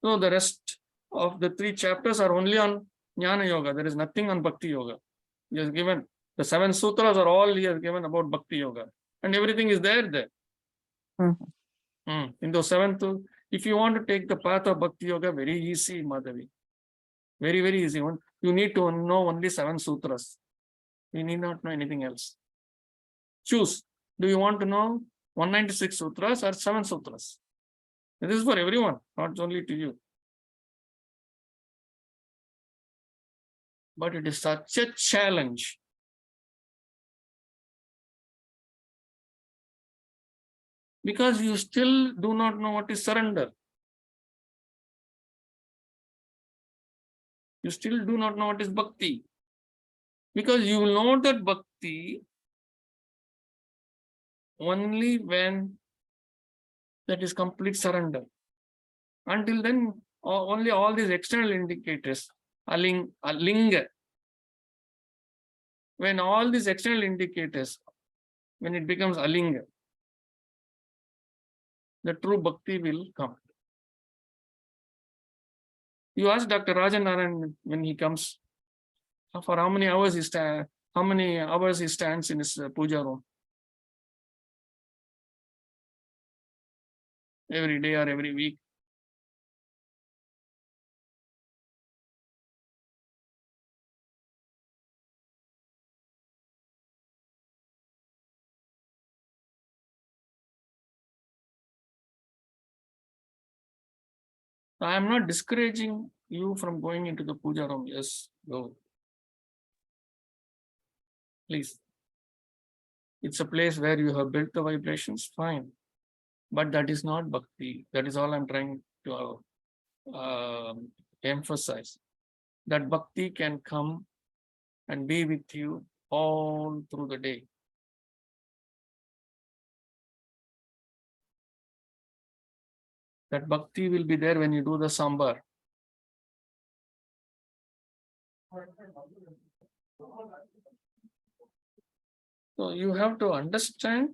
So the rest of the 3 chapters are only on jnana yoga. There is nothing on bhakti yoga. He has given the 7 sutras are all he has given about bhakti yoga, and everything is there. Mhm. In those 7, if you want to take the path of bhakti yoga, very easy, Madhavi. Very, very easy one. You need to know only 7 sutras. You need not know anything else. Choose. Do you want to know 196 sutras or 7 sutras? This is for everyone, not only to you. But it is such a challenge. Because you still do not know what is surrender. You still do not know what is bhakti. Because you will know that bhakti only when that is complete surrender. Until then, only all these external indicators, alinga. When all these external indicators, when it becomes alinga, the true bhakti will come. You ask Dr. Rajan when he comes, for how many hours he stands in his puja room? Every day or every week? I am not discouraging you from going into the puja room. Yes, go. Please. It's a place where you have built the vibrations, fine. But that is not bhakti. That is all I'm trying to emphasize. That bhakti can come and be with you all through the day. That bhakti will be there when you do the sambar. So you have to understand.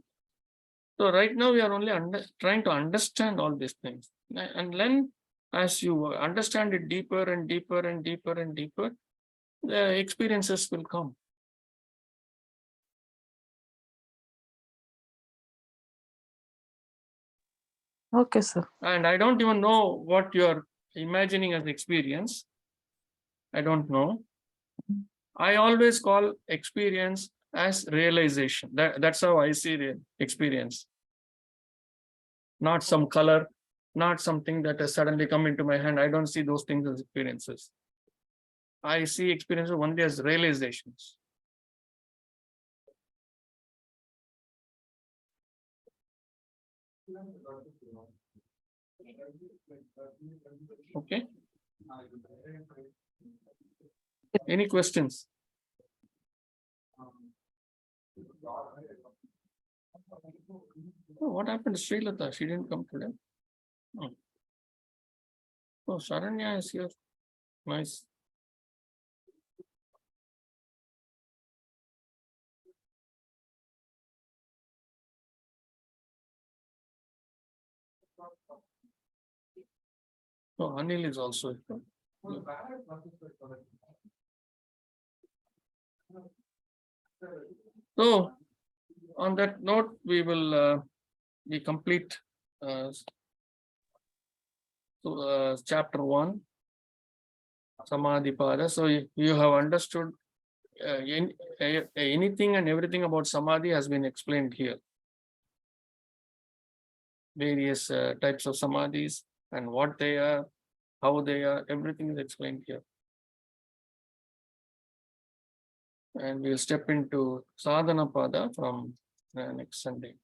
So right now we are only trying to understand all these things. And then as you understand it deeper and deeper and deeper and deeper, the experiences will come. Okay, sir. And I don't even know what you're imagining as experience. I don't know. I always call experience as realization. That's how I see the experience. Not some color, not something that has suddenly come into my hand. I don't see those things as experiences. I see experiences only as realizations. Okay. Any questions? Oh, what happened to Srilata? She didn't come today. Oh, Saranya is here. Nice. Oh, Anil is also here. So, on that note, we will complete chapter 1, Samadhi Pada. So you have understood anything and everything about Samadhi has been explained here. Various types of Samadhis and what they are, how they are, everything is explained here. And we'll step into Sadhana Pada from next Sunday.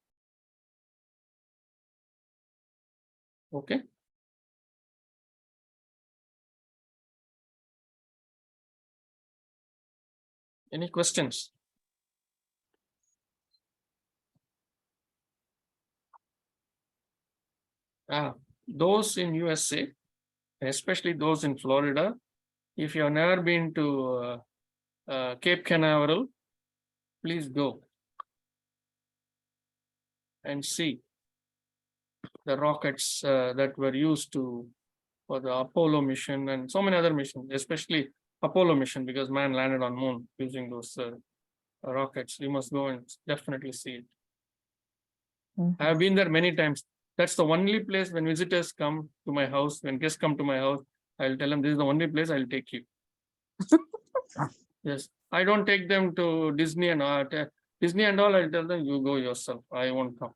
Okay. Any questions? Those in USA, especially those in Florida, if you have never been to Cape Canaveral, please go and see the rockets that were used for the Apollo mission and so many other missions, especially Apollo mission, because man landed on moon using those rockets. You must go and definitely see it. I have been there many times. That's the only place when visitors come to my house, when guests come to my house, I'll tell them this is the only place I'll take you. Yes, I don't take them to Disney and all. Disney and all, I'll tell them you go yourself. I won't come.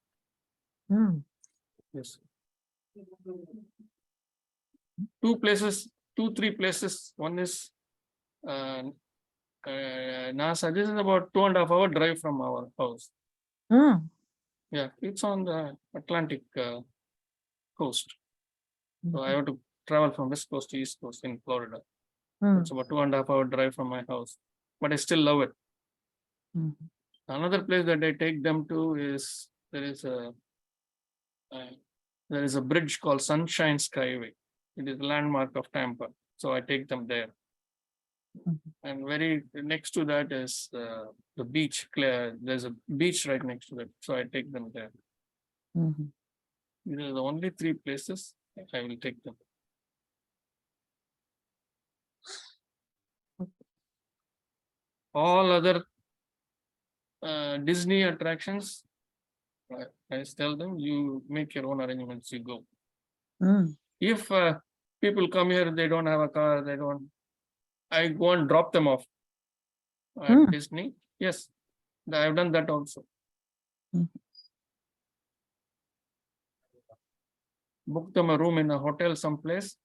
Yes. 2 places, 3 places. One is NASA. This is about 2.5 hour drive from our house. Yeah, it's on the Atlantic coast. So I have to travel from west coast to east coast in Florida. It's about 2.5 hour drive from my house, but I still love it. Another place that I take them to is there is a bridge called Sunshine Skyway. It is a landmark of Tampa, so I take them there. And very next to that is the beach. There's a beach right next to it, so I take them there. These are the only 3 places I will take them. All other Disney attractions, I tell them, you make your own arrangements, you go. If people come here, they don't have a car, I go and drop them off at Disney. Yes, I've done that also. Book them a room in a hotel someplace,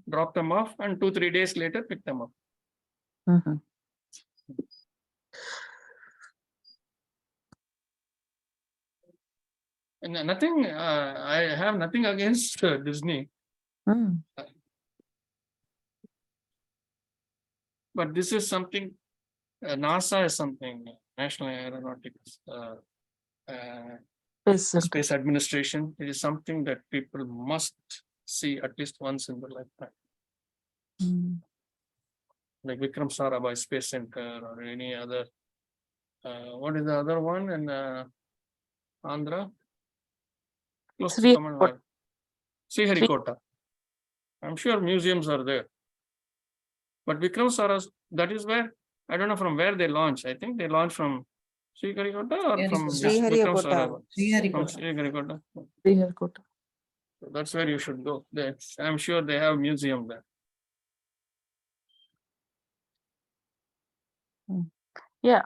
drop them off, and 2-3 days later pick them up. And nothing, I have nothing against Disney. But this is something, NASA is something, National Aeronautics Space Administration. It is something that people must see at least once in their lifetime. like Vikram Sarabhai Space Center or any other. What is the other one in Andhra? Close to Sri Tamil Nadu. Sriharikota. I'm sure museums are there. But Vikram Saras, that is where, I don't know from where they launch. I think they launch from Sriharikota or from Vikram Sarabhai. From Sriharikota. Sriharikota. So that's where you should go. I'm sure they have museum there. Yeah.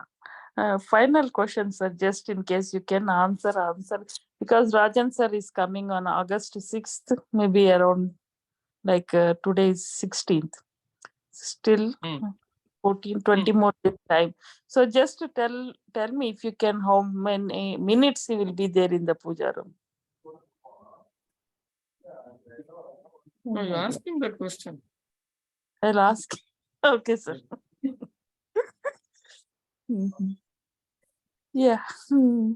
Final question, sir, just in case you can answer. Because Rajan sir is coming on August 6th, maybe around like today is 16th. Still 14, 20 more days time. So just to tell me if you can, how many minutes he will be there in the puja room. No, you're asking that question. I'll ask. Okay, sir. Mhm. Yeah. Hmm.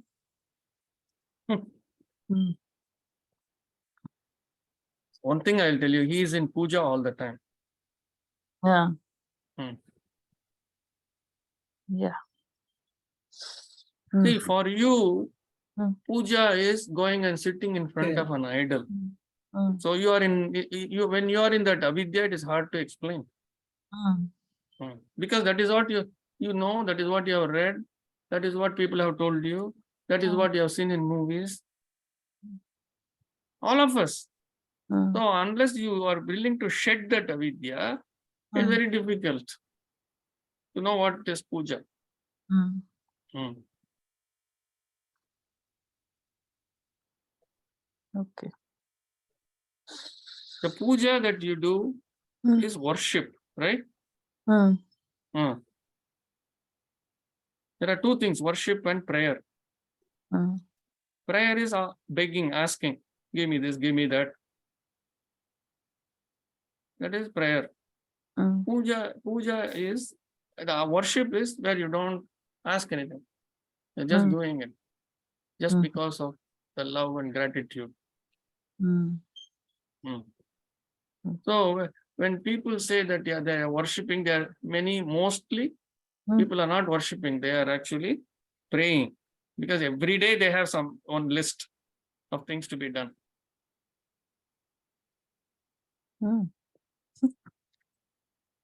Hmm. One thing I'll tell you, he is in puja all the time. Yeah. Hmm. Yeah. See, for you, puja is going and sitting in front of an idol. Mm. So you are when you are in that avidya, it is hard to explain. Because that is what you know, that is what you have read, that is what people have told you, that is what you have seen in movies. All of us. So unless you are willing to shed that avidya, it's very difficult to know what is puja. Okay. The puja that you do is worship, right? There are two things, worship and prayer. Prayer is begging, asking, give me this, give me that. That is prayer. Puja is, the worship is where you don't ask anything. You're just doing it. Just because of the love and gratitude. So when people say that they are worshipping, there are mostly people are not worshipping, they are actually praying. Because every day they have one list of things to be done.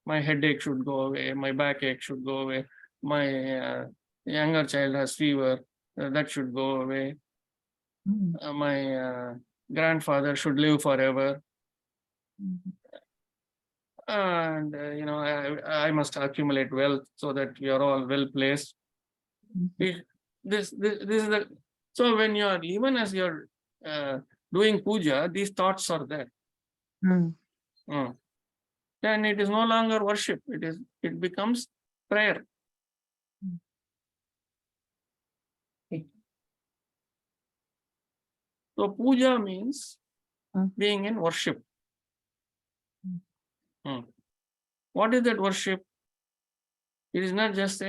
My headache should go away, my backache should go away, my younger child has fever, that should go away. My grandfather should live forever. And I must accumulate wealth so that we are all well placed. This is the, so when you are, even as you're doing puja, these thoughts are there. Then it is no longer worship, it becomes prayer. So puja means being in worship. What is that worship? It is not just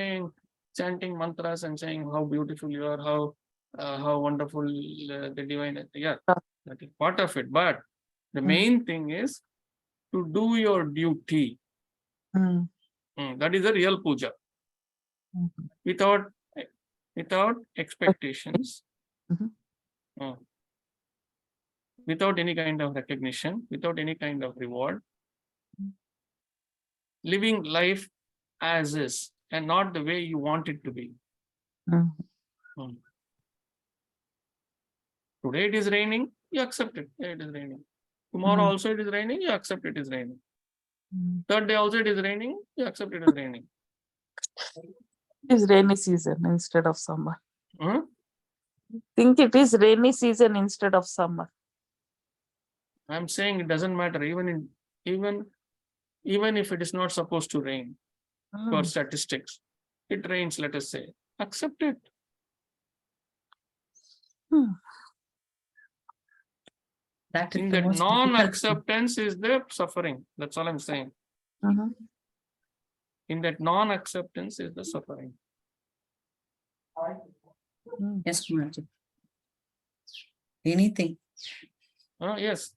chanting mantras and saying how beautiful you are, how wonderful the divine is. Yeah, that is part of it. But the main thing is to do your duty. That is a real puja. Without expectations, without any kind of recognition, without any kind of reward, living life as is and not the way you want it to be. Today it is raining, you accept it. Yeah, it is raining. Tomorrow also it is raining, you accept it is raining. Third day also it is raining, you accept it is raining. It is rainy season instead of summer. Huh? Think it is rainy season instead of summer. I'm saying it doesn't matter, even if it is not supposed to rain. For statistics, it rains, let us say, accept it. That is In the that most difficult thing. non-acceptance is the suffering. That's all I'm saying. In that non-acceptance is the suffering. Yes, Maharaj. Anything. Yes.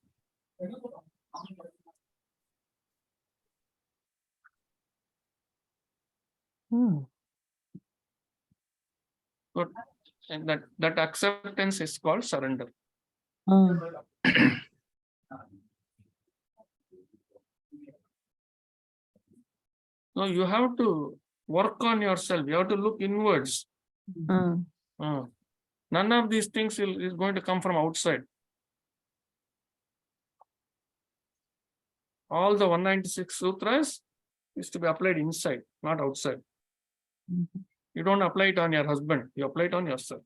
Good. And that acceptance is called surrender. So you have to work on yourself. You have to look inwards. None of these things is going to come from outside. All the 196 sutras is to be applied inside, not outside. You don't apply it on your husband, you apply it on yourself.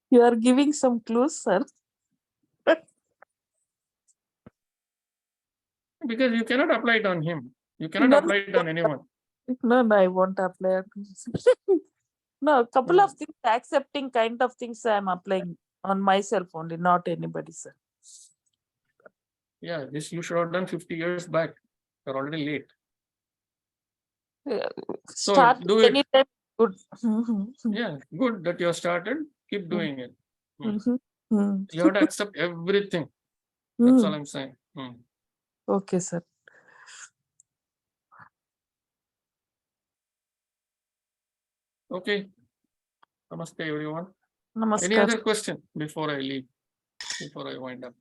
You are giving some clues, sir. Because you cannot apply it on him. You cannot No, apply it on anyone. No, I won't apply. No, a couple of things, accepting kind of things I'm applying on myself only, not anybody, sir. Yeah, this you should have done 50 years back. You're already late. So Start do it. anytime. Good. Yeah, good that you have started. Keep doing it. You Mm. have to accept everything. That's all I'm saying. Okay, sir. Okay. Namaste, everyone. Any Namaskar. other question before I leave? Before I wind up?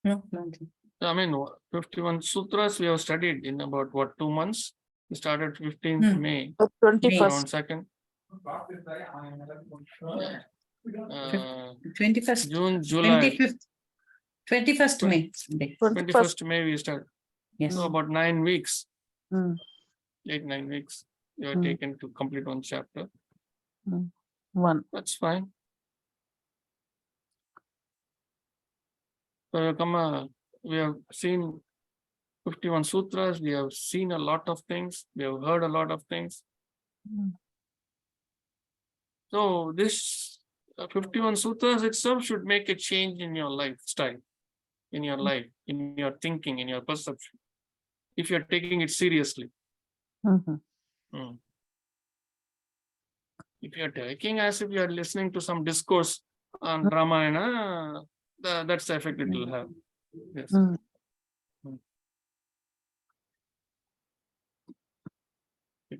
No, nothing. I mean, 51 sutras we have studied in about what, 2 months? We started 15th May, 21st. around 2nd. 21st. June, July. 21st May. Sunday. 21st May we start. Yes. So about 9 weeks, Mm. 8-9 weeks, you are taken to complete one chapter. One. That's fine. So we have seen 51 sutras, we have seen a lot of things, we have heard a lot of things. So this 51 sutras itself should make a change in your lifestyle, in your life, in your thinking, in your perception, if you're taking it seriously. If you're taking as if you're listening to some discourse on Ramayana, that's the effect it will have. Yes.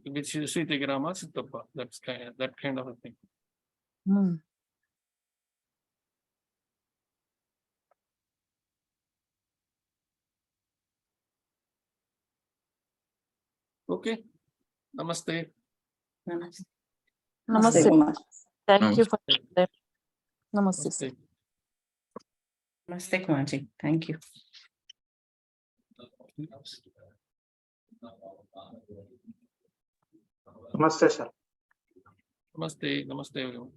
Which is Sitagrama Siddhapa. That's that kind of a thing. Okay. Namaste. Namaste. Namaste, Namaste. Kumar. Thank you for your time. Namaste. sir. Namaste, Kumarji. Thank you. Namaste, sir. Namaste. Namaste, everyone.